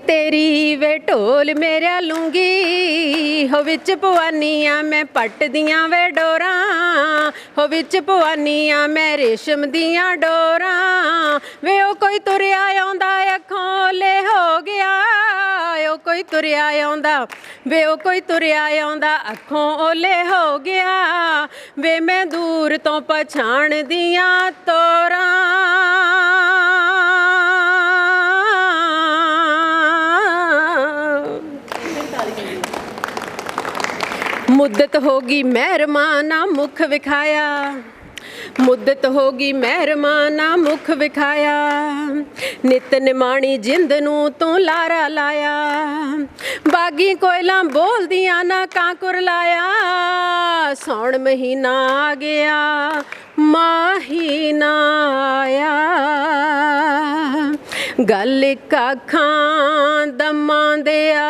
Speaker 4: ਤੇਰੀ ਵੇ ਢੋਲ ਮੇਰਾ ਲੂੰਗੀ ਹੋ ਵਿੱਚ ਪਵਾਨੀਆਂ ਮੈਂ ਪੱਟ ਦੀਆਂ ਵੇ ਡੋਰਾਂ, ਹੋ ਵਿੱਚ ਪਵਾਨੀਆਂ ਮੈਂ ਰੇਸ਼ਮ ਦੀਆਂ ਡੋਰਾਂ ਵੇ। ਉਹ ਕੋਈ ਤੁਰਿਆ ਆਉਂਦਾ ਅੱਖੋਂ ਓਲੇ ਹੋ ਗਿਆ, ਉਹ ਕੋਈ ਤੁਰਿਆ ਆਉਂਦਾ ਵੇ, ਉਹ ਕੋਈ ਤੁਰਿਆ ਆਉਂਦਾ ਅੱਖੋਂ ਓਲੇ ਹੋ ਗਿਆ ਵੇ। ਮੈਂ ਦੂਰ ਤੋਂ ਪਛਾਣਦੀਆਂ ਤੋਰਾਂ, ਮੁੱਦਤ ਹੋ ਗਈ ਮਹਿਰਮਾਨਾ ਮੁਖ ਵਿਖਾਇਆ, ਮੁੱਦਤ ਹੋ ਗਈ ਮਹਿਰਮਾਨਾ ਮੁਖ ਵਿਖਾਇਆ। ਨਿਤ ਨਿਮਾਣੀ ਜਿੰਦ ਨੂੰ ਤੂੰ ਲਾਰਾ ਲਾਇਆ, ਬਾਗੀ ਕੋਇਲਾਂ ਬੋਲਦੀਆਂ ਨਾ ਕਾਂਕੁਰ ਲਾਇਆ। ਸੌਣ ਮਹੀਨਾ ਆ ਗਿਆ ਮਾਹੀ ਨਾ ਆਇਆ, ਗੱਲ ਇੱਕ ਅੱਖਾਂ ਦਮਾਂ ਦਿਆ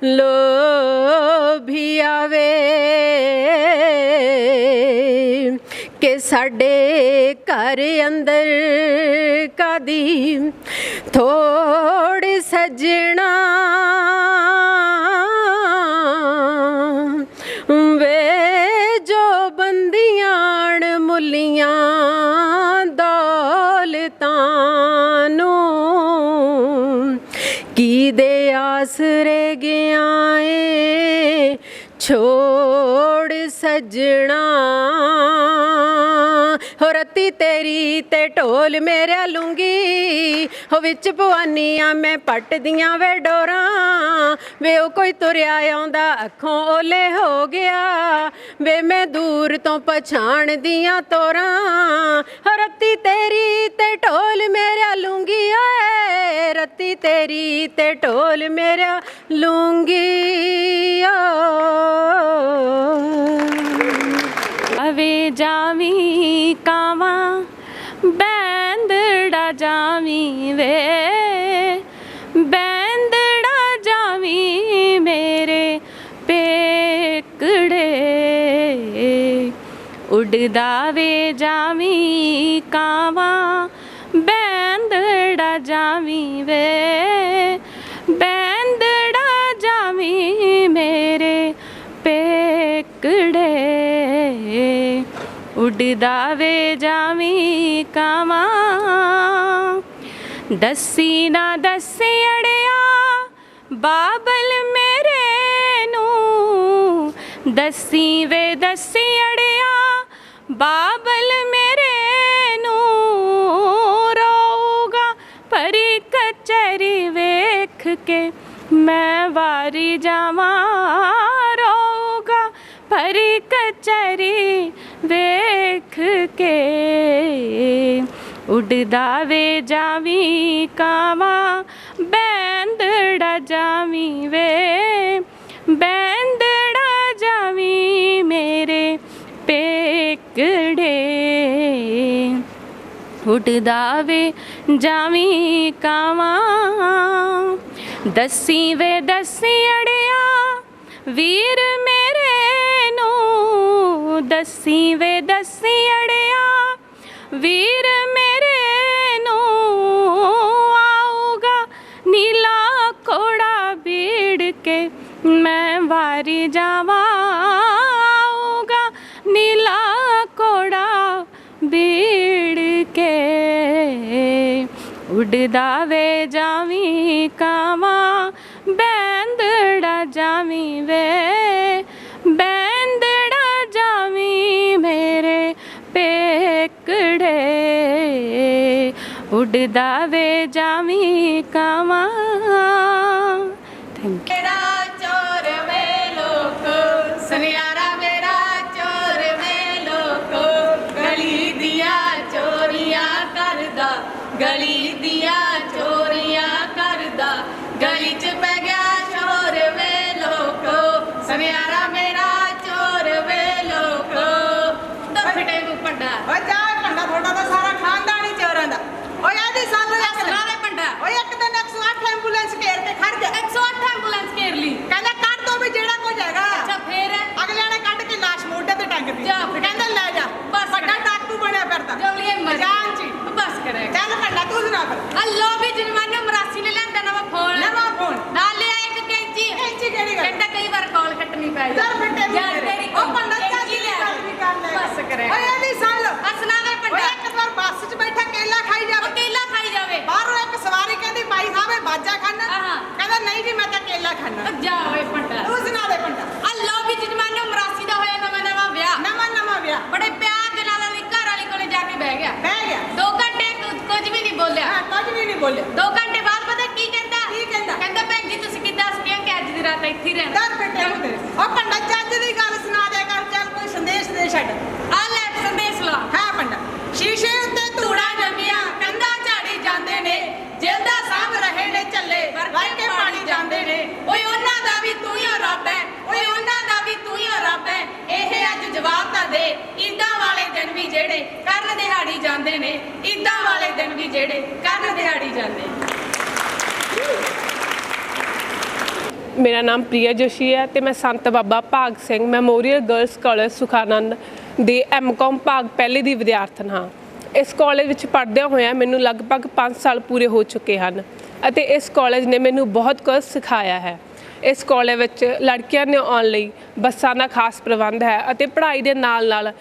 Speaker 4: ਲੋਭੀ ਆਵੇ ਕਿ ਸਾਡੇ ਘਰ ਅੰਦਰ ਕਾਦੀ ਥੋੜ ਸਜਣਾ ਵੇ ਜੋ ਬੰਦੀਆਂ ਮੁੱਲੀਆਂ ਦੌਲਤਾਂ ਨੂੰ ਕੀ ਦੇ ਆਸਰੇ ਗਿਆ ਏ ਛੋੜ ਸਜਣਾ ਹੋ ਰੱਤੀ ਤੇਰੀ ਤੇ ਢੋਲ ਮੇਰਿਆ ਲੂੰਗੀ ਹੋ ਵਿੱਚ ਪਵਾਨੀਆਂ ਮੈਂ ਪੱਟ ਦੀਆਂ ਵੇ ਡੋਰਾਂ ਵੇ ਉਹ ਕੋਈ ਤੁਰਿਆ ਆਉਂਦਾ ਅੱਖੋਂ ਓਲੇ ਹੋ ਗਿਆ ਵੇ ਮੈਂ ਦੂਰ ਤੋਂ ਪਛਾਣਦੀਆਂ ਤੋਰਾਂ ਹੋ ਰੱਤੀ ਤੇਰੀ ਤੇ ਢੋਲ ਮੇਰਿਆ ਲੂੰਗੀ ਓਏ ਰੱਤੀ ਤੇਰੀ ਤੇ ਢੋਲ ਮੇਰਿਆ ਲੂੰਗੀ
Speaker 2: ਵੇ ਜਾਵੀਂ ਕਾਵਾਂ ਬੈਂਦੜਾ ਜਾਵੀਂ ਵੇ ਬੈਂਦੜਾ ਜਾਵੀਂ ਮੇਰੇ ਪੇਕੜੇ ਉੱਡਦਾ ਵੇ ਜਾਵੀਂ ਕਾਵਾਂ ਬੈਂਦੜਾ ਜਾਵੀਂ ਵੇ ਬੈਂਦੜਾ ਜਾਵੀਂ ਮੇਰੇ ਪੇਕੜੇ ਉੱਡਦਾ ਵੇ ਜਾਵੀਂ ਕਾਵਾਂ ਦੱਸੀ ਨਾ ਦੱਸੇ ਅੜਿਆ ਬਾਬਲ ਮੇਰੇ ਨੂੰ ਦੱਸੀ ਵੇ ਦੱਸੀ ਅੜਿਆ ਬਾਬਲ ਮੇਰੇ ਨੂੰ ਰੋਊਗਾ ਪਰੀ ਕਚਹਿਰੀ ਵੇਖ ਕੇ ਮੈਂ ਵਾਰੀ ਜਾਵਾਂ ਰੋਊਗਾ ਪਰੀ ਕਚਹਿਰੀ ਵੇਖ ਕੇ ਉੱਡਦਾ ਵੇ ਜਾਵੀਂ ਕਾਵਾਂ ਬੈਂਦੜਾ ਜਾਵੀਂ ਵੇ ਬੈਂਦੜਾ ਜਾਵੀਂ ਮੇਰੇ ਪੇਕੜੇ ਉੱਡਦਾ ਵੇ ਜਾਵੀਂ ਕਾਵਾਂ ਦੱਸੀ ਵੇ ਦੱਸੀ ਅੜਿਆ ਵੀਰ ਮੇਰੇ ਨੂੰ ਦੱਸੀ ਵੇ ਦੱਸੀ ਅੜਿਆ ਵੀਰ ਮੇਰੇ ਨੂੰ ਆਊਗਾ ਨੀਲਾ ਘੋੜਾ ਬੀੜ ਕੇ ਮੈਂ ਵਾਰੀ ਜਾਵਾਂ ਆਊਗਾ ਨੀਲਾ ਘੋੜਾ ਬੀੜ ਕੇ ਉੱਡਦਾ ਵੇ ਜਾਵੀਂ ਕਾਵਾਂ ਬੈਂਦੜਾ ਜਾਵੀਂ ਵੇ ਬੈਂਦੜਾ ਜਾਵੀਂ ਮੇਰੇ ਪੇਕੜੇ ਉੱਡਦਾ ਵੇ ਜਾਵੀਂ ਕਾਵਾਂ ਥੈਂਕ ਯੂ।
Speaker 6: ਮੇਰਾ ਚੋਰ ਵੇ ਲੋਕ ਸੁਨਿਆਰਾ ਮੇਰਾ ਚੋਰ ਵੇ ਲੋਕ ਗਲੀ ਦੀਆਂ ਚੋਰੀਆਂ ਕਰਦਾ ਗਲੀ ਦੀਆਂ ਚੋਰੀਆਂ ਕਰਦਾ ਗਲੀ 'ਚ ਪੈ ਗਿਆ ਚੋਰ ਵੇ ਲੋਕ ਸੁਨਿਆਰਾ ਮੇਰਾ ਚੋਰ ਵੇ ਲੋਕ ਫਿਟੇ ਨੂੰ ਪੰਡਾ
Speaker 7: ਓਏ ਜਾ ਭੰਡਾ ਤੁਹਾਡਾ ਤਾਂ ਸਾਰਾ ਖਾਨਦਾਨ ਹੀ ਚੋਰਾਂ ਦਾ ਓਏ ਇਹਦੀ ਸਾਨੂੰ
Speaker 6: ਅਸਰਾ ਦੇ ਪੰਡਾ
Speaker 7: ਓਏ ਇੱਕ ਦਿਨ 108 ਐਂਬੂਲੈਂਸ ਘੇਰ ਕੇ ਖੜ ਗਿਆ
Speaker 6: 108 ਐਂਬੂਲੈਂਸ ਘੇਰ ਲਈ
Speaker 7: ਕਹਿੰਦਾ ਕੱਢ ਦੋ ਵੀ ਜਿਹੜਾ ਕੁਝ ਹੈਗਾ
Speaker 6: ਅੱਛਾ ਫੇਰ
Speaker 7: ਅਗਲਿਆਂ ਨੇ ਕੱਢ ਕੇ ਲਾਸ਼ ਮੋਢੇ ਤੇ ਟੰਗ ਦਿੱਤੀ
Speaker 6: ਜਾ ਫਿਰ।
Speaker 7: ਕਹਿੰਦਾ ਲੈ ਜਾ
Speaker 6: ਬਸ
Speaker 7: ਵੱਡਾ ਡਾਕੂ ਬਣਿਆ ਫਿਰਦਾ
Speaker 6: ਜਵਲੀਏ
Speaker 7: ਜਾਨ ਜੀ
Speaker 6: ਬਸ ਕਰੇ
Speaker 7: ਚੱਲ ਭੰਡਾ ਤੂੰ ਸੁਣਾ ਫਿਰ
Speaker 6: ਅੱਲੋ ਵੀ ਜਨਮਾਨੇ ਮਰਾਸੀ ਨੇ ਲੈਂਦਾ ਨਵਾਂ ਫੋਨ
Speaker 7: ਨਵਾਂ ਫੋਨ
Speaker 6: ਨਾਲ ਲਿਆ ਇੱਕ ਕੈਂਚੀ
Speaker 7: ਕੈਂਚੀ ਕਿਹੜੀ ਗੱਲ?
Speaker 6: ਕਹਿੰਦਾ ਕਈ ਵਾਰ ਕਾਲ ਕੱਟਣੀ ਪੈ
Speaker 7: ਚੱਲ ਫਿੱਟੇ ਨੂੰ
Speaker 6: ਯਾਰ ਤੇਰੀ
Speaker 7: ਉਹ ਪੰਡਾ ਚਾਚੀ
Speaker 6: ਲਿਆ
Speaker 7: ਗੱਲ ਵੀ ਕਰ ਲੈ
Speaker 6: ਬਸ ਕਰੇ
Speaker 7: ਓਏ ਇਹਦੀ ਸੁਣ ਲਓ
Speaker 6: ਅਸਲਾ ਦੇ
Speaker 7: ਓਏ
Speaker 6: ਪੰਡਾ
Speaker 7: ਇੱਕ ਵਾਰ ਬੱਸ 'ਚ ਬੈਠਾ ਕੇਲਾ ਖਾਈ ਜਾਵੇ
Speaker 6: ਕੇਲਾ ਖਾਈ ਜਾਵੇ
Speaker 7: ਬਾਹਰੋਂ ਇੱਕ ਸਵਾਰੀ ਕਹਿੰਦੀ ਬਾਈ ਸਾਹਿਬ ਇਹ ਬਾਜਾ ਖਾਣਾ
Speaker 6: ਆਹਾ।
Speaker 7: ਕਹਿੰਦਾ ਨਹੀਂ ਜੀ ਮੈਂ ਤਾਂ ਕੇਲਾ ਖਾਣਾ
Speaker 6: ਜਾ ਓਏ ਪੰਡਾ
Speaker 7: ਤੂੰ ਸੁਣਾ ਦੇ ਪੰਡਾ
Speaker 6: ਅੱਲੋ ਵੀ ਜਨਮਾਨੇ ਮਰਾਸੀ ਦਾ ਹੋਇਆ ਨਵਾਂ ਵਿਆਹ
Speaker 7: ਨਵਾਂ ਵਿਆਹ
Speaker 6: ਬੜੇ ਪਿਆਰ ਦੇ ਨਾਲ ਉਹਦੀ ਘਰ ਵਾਲੀ ਕੋਲੇ ਜਾ ਕੇ ਬਹਿ ਗਿਆ
Speaker 7: ਬਹਿ ਗਿਆ
Speaker 6: 2 ਘੰਟੇ ਕੁਝ ਵੀ ਨਹੀਂ ਬੋਲਿਆ
Speaker 7: ਹਾਂ ਕੁਝ ਵੀ ਨਹੀਂ ਬੋਲਿਆ
Speaker 6: 2 ਘੰਟੇ ਬਾਅਦ ਪਤਾ ਕੀ ਕਹਿੰਦਾ
Speaker 7: ਕੀ ਕਹਿੰਦਾ?
Speaker 6: ਕਹਿੰਦਾ ਭੈਣ ਜੀ ਤੁਸੀਂ ਕਿੱਦਾਂ ਸੁਣਿਆ ਕਿ ਅੱਜ ਦੀ ਰਾਤ ਇੱਥੇ ਹੀ ਰਹਿਣਾ
Speaker 7: ਦਰ ਫਿੱਟੇ ਨੂੰ ਤੇਰੇ ਉਹ ਪੰਡਾ ਚੱਜ ਦੀ ਗੱਲ ਸੁਣਾ ਦੇ ਕਰ ਚੱਲ ਕੋਈ ਸੰਦੇਸ਼ ਦੇ ਛੱਡ
Speaker 6: ਆ ਲੈ ਸੰਦੇਸ਼ ਲਾ
Speaker 7: ਹਾਂ ਪੰਡਾ ਸ਼ੀਸ਼ੇ ਉੱਤੇ
Speaker 6: ਧੂੜਾ ਜੰਮੀਆਂ ਕੰਧਾਂ ਝਾੜੀ ਜਾਂਦੇ ਨੇ ਜਿਲਦਾ ਸਾਂਭ ਰਹੇ ਨੇ ਝੱਲੇ ਵਰਕੇ ਪਾਣੀ ਜਾਂਦੇ ਨੇ ਓਏ ਉਹਨਾਂ ਦਾ ਵੀ ਤੂੰ ਹੀ ਰੱਬ ਹੈ ਓਏ ਉਹਨਾਂ ਦਾ ਵੀ ਤੂੰ ਹੀ ਰੱਬ ਹੈ ਇਹ ਅੱਜ ਜਵਾਬ ਤਾਂ ਦੇ ਈਦਾਂ ਵਾਲੇ ਦਿਨ ਵੀ ਜਿਹੜੇ ਕਰਨ ਦਿਹਾੜੀ ਜਾਂਦੇ ਨੇ ਈਦਾਂ ਵਾਲੇ ਦਿਨ ਵੀ ਜਿਹੜੇ ਕਰਨ ਦਿਹਾੜੀ ਜਾਂਦੇ
Speaker 8: ਮੇਰਾ ਨਾਮ ਪ੍ਰਿਆ ਜੋਸ਼ੀ ਹੈ ਤੇ ਮੈਂ ਸੰਤ ਬਾਬਾ ਭਾਗ Singh memorial girls college Sukhanand ਦੇ ਐਮਕਾਮ ਭਾਗ ਪਹਿਲੇ ਦੀ ਵਿਦਿਆਰਥਣ ਹਾਂ। ਇਸ ਕਾਲਜ ਵਿੱਚ ਪੜ੍ਹਦਿਆਂ ਹੋਇਆਂ ਮੈਨੂੰ ਲਗਭਗ 5 ਸਾਲ ਪੂਰੇ ਹੋ ਚੁੱਕੇ ਹਨ ਅਤੇ ਇਸ ਕਾਲਜ ਨੇ ਮੈਨੂੰ ਬਹੁਤ ਕੁਝ ਸਿਖਾਇਆ ਹੈ। ਇਸ ਕਾਲਜ ਵਿੱਚ ਲੜਕੀਆਂ ਨੂੰ ਆਉਣ ਲਈ ਬੱਸਾਂ ਦਾ ਖਾਸ ਪ੍ਰਬੰਧ ਹੈ ਅਤੇ ਪੜ੍ਹਾਈ ਦੇ ਨਾਲ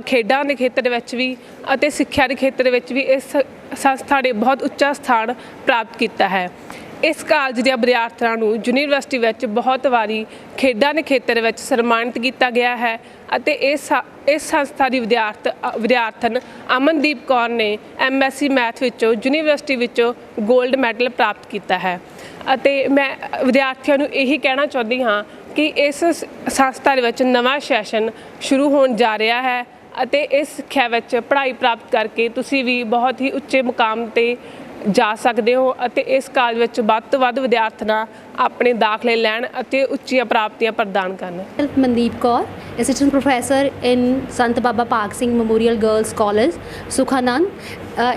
Speaker 8: ਖੇਡਾਂ ਦੇ ਖੇਤਰ ਵਿੱਚ ਵੀ ਅਤੇ ਸਿੱਖਿਆ ਦੇ ਖੇਤਰ ਵਿੱਚ ਵੀ ਇਸ ਸੰਸਥਾ ਨੇ ਬਹੁਤ ਉੱਚਾ ਸਥਾਨ ਪ੍ਰਾਪਤ ਕੀਤਾ ਹੈ। ਇਸ ਕਾਲਜ ਦੇ ਵਿਦਿਆਰਥੀਆਂ ਨੂੰ ਯੂਨੀਵਰਸਿਟੀ ਵਿੱਚ ਬਹੁਤ ਵਾਰੀ ਖੇਡਾਂ ਦੇ ਖੇਤਰ ਵਿੱਚ ਸਨਮਾਨਿਤ ਕੀਤਾ ਗਿਆ ਹੈ ਅਤੇ ਇਸ ਸੰਸਥਾ ਦੀ ਵਿਦਿਆਰਥਣ ਅਮਨਦੀਪ ਕੌਰ ਨੇ MSc ਮੈਥ ਵਿੱਚੋਂ ਯੂਨੀਵਰਸਿਟੀ ਵਿੱਚੋਂ 골ਡ ਮੈਡਲ ਪ੍ਰਾਪਤ ਕੀਤਾ ਹੈ। ਅਤੇ ਮੈਂ ਵਿਦਿਆਰਥੀਆਂ ਨੂੰ ਇਹੀ ਕਹਿਣਾ ਚਾਹੁੰਦੀ ਹਾਂ ਕਿ ਇਸ ਸੰਸਥਾ ਦੇ ਵਿੱਚ ਨਵਾਂ ਸੈਸ਼ਨ ਸ਼ੁਰੂ ਹੋਣ ਜਾ ਰਿਹਾ ਹੈ ਅਤੇ ਇਸ ਸਿੱਖਿਆ ਵਿੱਚ ਪੜ੍ਹਾਈ ਪ੍ਰਾਪਤ ਕਰਕੇ ਤੁਸੀਂ ਵੀ ਬਹੁਤ ਹੀ ਉੱਚੇ ਮੁਕਾਮ 'ਤੇ ਜਾ ਸਕਦੇ ਹੋ ਅਤੇ ਇਸ ਕਾਲਜ ਵਿੱਚ ਵੱਧ ਤੋਂ ਵੱਧ ਵਿਦਿਆਰਥਣਾਂ ਆਪਣੇ ਦਾਖਲੇ ਲੈਣ ਅਤੇ ਉੱਚੀਆਂ ਪ੍ਰਾਪਤੀਆਂ ਪ੍ਰਦਾਨ ਕਰਨ।
Speaker 5: Mandeep Kaur, Assistant Professor in Sant Baba Bhag Singh Memorial Girls College, Sukhanand.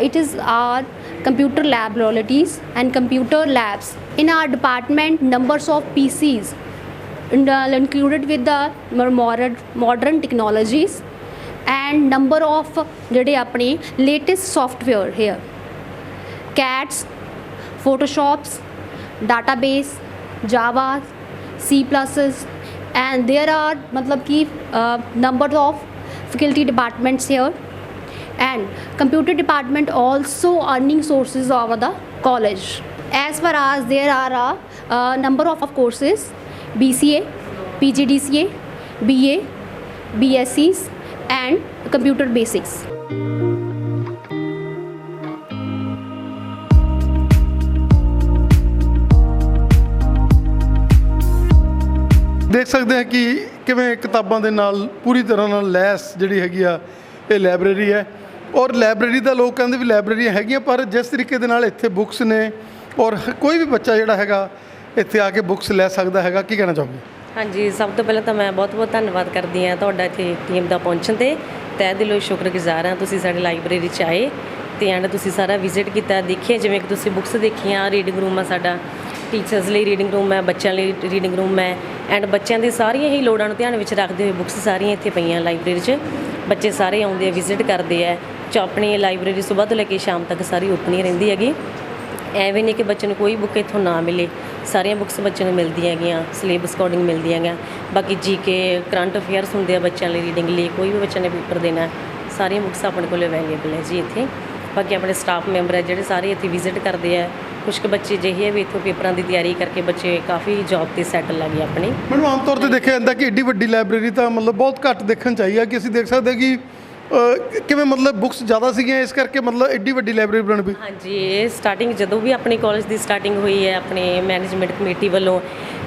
Speaker 5: It is our computer laboratories and computer labs. In our department, numbers of PCs included with the modern technologies and number of ਜਿਹੜੇ ਆਪਣੇ latest software here. CATs, Photoshops, database, Java, C++, and there are मतलब कि number of faculty departments here, and computer department also earning sources of the college. As far as there are a number of courses, BCA, PGDCA, BA, BScs, and computer basics.
Speaker 3: ਦੇਖ ਸਕਦੇ ਹਾਂ ਕਿ ਕਿਵੇਂ ਕਿਤਾਬਾਂ ਦੇ ਨਾਲ ਪੂਰੀ ਤਰ੍ਹਾਂ ਨਾਲ ਲੈਸ ਜਿਹੜੀ ਹੈਗੀ ਆ ਇਹ ਲਾਇਬ੍ਰੇਰੀ ਹੈ। ਔਰ ਲਾਇਬ੍ਰੇਰੀ ਦਾ ਲੋਕ ਕਹਿੰਦੇ ਵੀ ਲਾਇਬ੍ਰੇਰੀਆਂ ਹੈਗੀਆਂ, ਪਰ ਜਿਸ ਤਰੀਕੇ ਦੇ ਨਾਲ ਇੱਥੇ ਬੁੱਕਸ ਨੇ ਔਰ ਕੋਈ ਵੀ ਬੱਚਾ ਜਿਹੜਾ ਹੈਗਾ ਇੱਥੇ ਆ ਕੇ ਬੁੱਕਸ ਲੈ ਸਕਦਾ ਹੈਗਾ, ਕੀ ਕਹਿਣਾ ਚਾਹੋਗੇ?
Speaker 9: ਹਾਂਜੀ, ਸਭ ਤੋਂ ਪਹਿਲਾਂ ਤਾਂ ਮੈਂ ਬਹੁਤ ਧੰਨਵਾਦ ਕਰਦੀ ਹਾਂ ਤੁਹਾਡਾ ਇੱਥੇ ਟੀਮ ਦਾ ਪਹੁੰਚਣ 'ਤੇ ਤਹਿ ਦਿਲੋਂ ਸ਼ੁਕਰਗੁਜ਼ਾਰ ਹਾਂ। ਤੁਸੀਂ ਸਾਡੀ ਲਾਇਬ੍ਰੇਰੀ 'ਚ ਆਏ ਅਤੇ ਐਂਡ ਤੁਸੀਂ ਸਾਰਾ ਵਿਜ਼ਿਟ ਕੀਤਾ, ਦੇਖਿਆ ਜਿਵੇਂ ਕਿ ਤੁਸੀਂ ਬੁੱਕਸ ਦੇਖੀਆਂ। ਰੀਡਿੰਗ ਰੂਮ ਆ ਸਾਡਾ, ਟੀਚਰਸ ਲਈ ਰੀਡਿੰਗ ਰੂਮ ਹੈ, ਬੱਚਿਆਂ ਲਈ ਰੀਡਿੰਗ ਰੂਮ ਹੈ ਐਂਡ ਬੱਚਿਆਂ ਦੀ ਸਾਰੀਆਂ ਹੀ ਲੋੜਾਂ ਨੂੰ ਧਿਆਨ ਵਿੱਚ ਰੱਖਦੇ ਹੋਏ ਬੁੱਕਸ ਸਾਰੀਆਂ ਇੱਥੇ ਪਈਆਂ ਲਾਇਬ੍ਰੇਰੀ 'ਚ। ਬੱਚੇ ਸਾਰੇ ਆਉਂਦੇ ਆ, ਵਿਜ਼ਿਟ ਕਰਦੇ ਆ। ਆਪਣੀ ਲਾਇਬ੍ਰੇਰੀ ਸੁਬਾਹ ਤੋਂ ਲੈ ਕੇ ਸ਼ਾਮ ਤੱਕ ਸਾਰੀ ਓਪਨ ਹੀ ਰਹਿੰਦੀ ਹੈਗੀ। ਐਵੇਂ ਨਹੀਂ ਕਿ ਬੱਚੇ ਨੂੰ ਕੋਈ ਬੁੱਕ ਇੱਥੋਂ ਨਾ ਮਿਲੇ, ਸਾਰੀਆਂ ਬੁੱਕਸ ਬੱਚੇ ਨੂੰ ਮਿਲਦੀਆਂ ਹੈਗੀਆਂ, ਸਿਲੇਬਸ ਅਕੋਰਡਿੰਗ ਮਿਲਦੀਆਂ ਹੈਗੀਆਂ। ਬਾਕੀ GK ਕਰੰਟ ਅਫੇਅਰਸ ਹੁੰਦੇ ਆ ਬੱਚਿਆਂ ਲਈ ਰੀਡਿੰਗ ਲਈ, ਕੋਈ ਵੀ ਬੱਚੇ ਨੇ ਪੇਪਰ ਦੇਣਾ, ਸਾਰੀਆਂ ਬੁੱਕਸ ਆਪਣੇ ਕੋਲ ਅਵੇਲੇਬਲ ਹੈ ਜੀ ਇੱਥੇ। ਬਾਕੀ ਆਪਣੇ ਸਟਾਫ ਮੈਂਬਰ ਹੈ ਜਿਹੜੇ ਸਾਰੇ ਇੱਥੇ ਵਿਜ਼ਿਟ ਕਰਦੇ ਆ। ਕੁਛ ਕੁ ਬੱਚੇ ਅਜਿਹੇ ਵੀ ਇੱਥੋਂ ਪੇਪਰਾਂ ਦੀ ਤਿਆਰੀ ਕਰਕੇ ਬੱਚੇ ਕਾਫੀ ਜੌਬ 'ਤੇ ਸੈਟਲ ਲੱਗੇ ਆਪਣੇ।
Speaker 3: ਮੈਨੂੰ ਆਮ ਤੌਰ 'ਤੇ ਦੇਖਿਆ ਜਾਂਦਾ ਕਿ ਏਡੀ ਵੱਡੀ ਲਾਇਬ੍ਰੇਰੀ ਤਾਂ ਮਤਲਬ ਬਹੁਤ ਘੱਟ ਦੇਖਣ 'ਚ ਆਈ ਆ, ਕਿ ਅਸੀਂ ਦੇਖ ਸਕਦੇ ਕਿ ਕਿਵੇਂ ਮਤਲਬ ਬੁੱਕਸ ਜ਼ਿਆਦਾ ਸੀਗੀਆਂ ਇਸ ਕਰਕੇ ਮਤਲਬ ਏਡੀ ਵੱਡੀ ਲਾਇਬ੍ਰੇਰੀ ਬਣ ਪਈ।
Speaker 9: ਹਾਂਜੀ, ਇਹ ਸਟਾਰਟਿੰਗ ਜਦੋਂ ਵੀ ਆਪਣੇ ਕਾਲਜ ਦੀ ਸਟਾਰਟਿੰਗ ਹੋਈ ਹੈ ਆਪਣੇ ਮੈਨੇਜਮੈਂਟ ਕਮੇਟੀ ਵੱਲੋਂ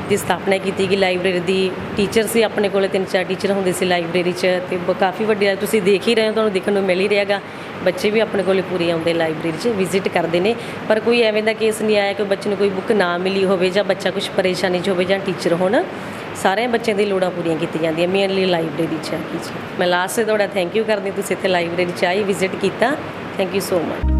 Speaker 9: ਦੀ ਸਥਾਪਨਾ ਕੀਤੀ ਗਈ ਲਾਇਬ੍ਰੇਰੀ ਦੀ। ਟੀਚਰ ਸੀ ਆਪਣੇ ਕੋਲ 3-4 ਟੀਚਰ ਹੁੰਦੇ ਸੀ ਲਾਇਬ੍ਰੇਰੀ 'ਚ ਅਤੇ ਕਾਫੀ ਵੱਡੀ ਤੁਸੀਂ ਦੇਖ ਹੀ ਰਹੇ ਹੋ, ਤੁਹਾਨੂੰ ਦੇਖਣ ਨੂੰ ਮਿਲ ਹੀ ਰਿਹਾ ਗਾ। ਬੱਚੇ ਵੀ ਆਪਣੇ ਕੋਲ ਪੂਰੇ ਆਉਂਦੇ ਲਾਇਬ੍ਰੇਰੀ 'ਚ ਵਿਜ਼ਿਟ ਕਰਦੇ ਨੇ, ਪਰ ਕੋਈ ਐਵੇਂ ਦਾ ਕੇਸ ਨਹੀਂ ਆਇਆ ਕਿ ਬੱਚੇ ਨੂੰ ਕੋਈ ਬੁੱਕ ਨਾ ਮਿਲੀ ਹੋਵੇ ਜਾਂ ਬੱਚਾ ਕੁਛ ਪਰੇਸ਼ਾਨੀ 'ਚ ਹੋਵੇ ਜਾਂ ਟੀਚਰ ਹੋਣ। ਸਾਰਿਆਂ ਬੱਚਿਆਂ ਦੀ ਲੋੜਾਂ ਪੂਰੀਆਂ ਕੀਤੀਆਂ ਜਾਂਦੀਆਂ ਮੇਨਲੀ ਲਾਇਬ੍ਰੇਰੀ 'ਚ। ਮੈਂ ਲਾਸਟ 'ਤੇ ਤੁਹਾਡਾ ਥੈਂਕ ਯੂ ਕਰਦੀ, ਤੁਸੀਂ ਇੱਥੇ ਲਾਇਬ੍ਰੇਰੀ 'ਚ ਆਏ, ਵਿਜ਼ਿਟ ਕੀਤਾ। Thank you so much.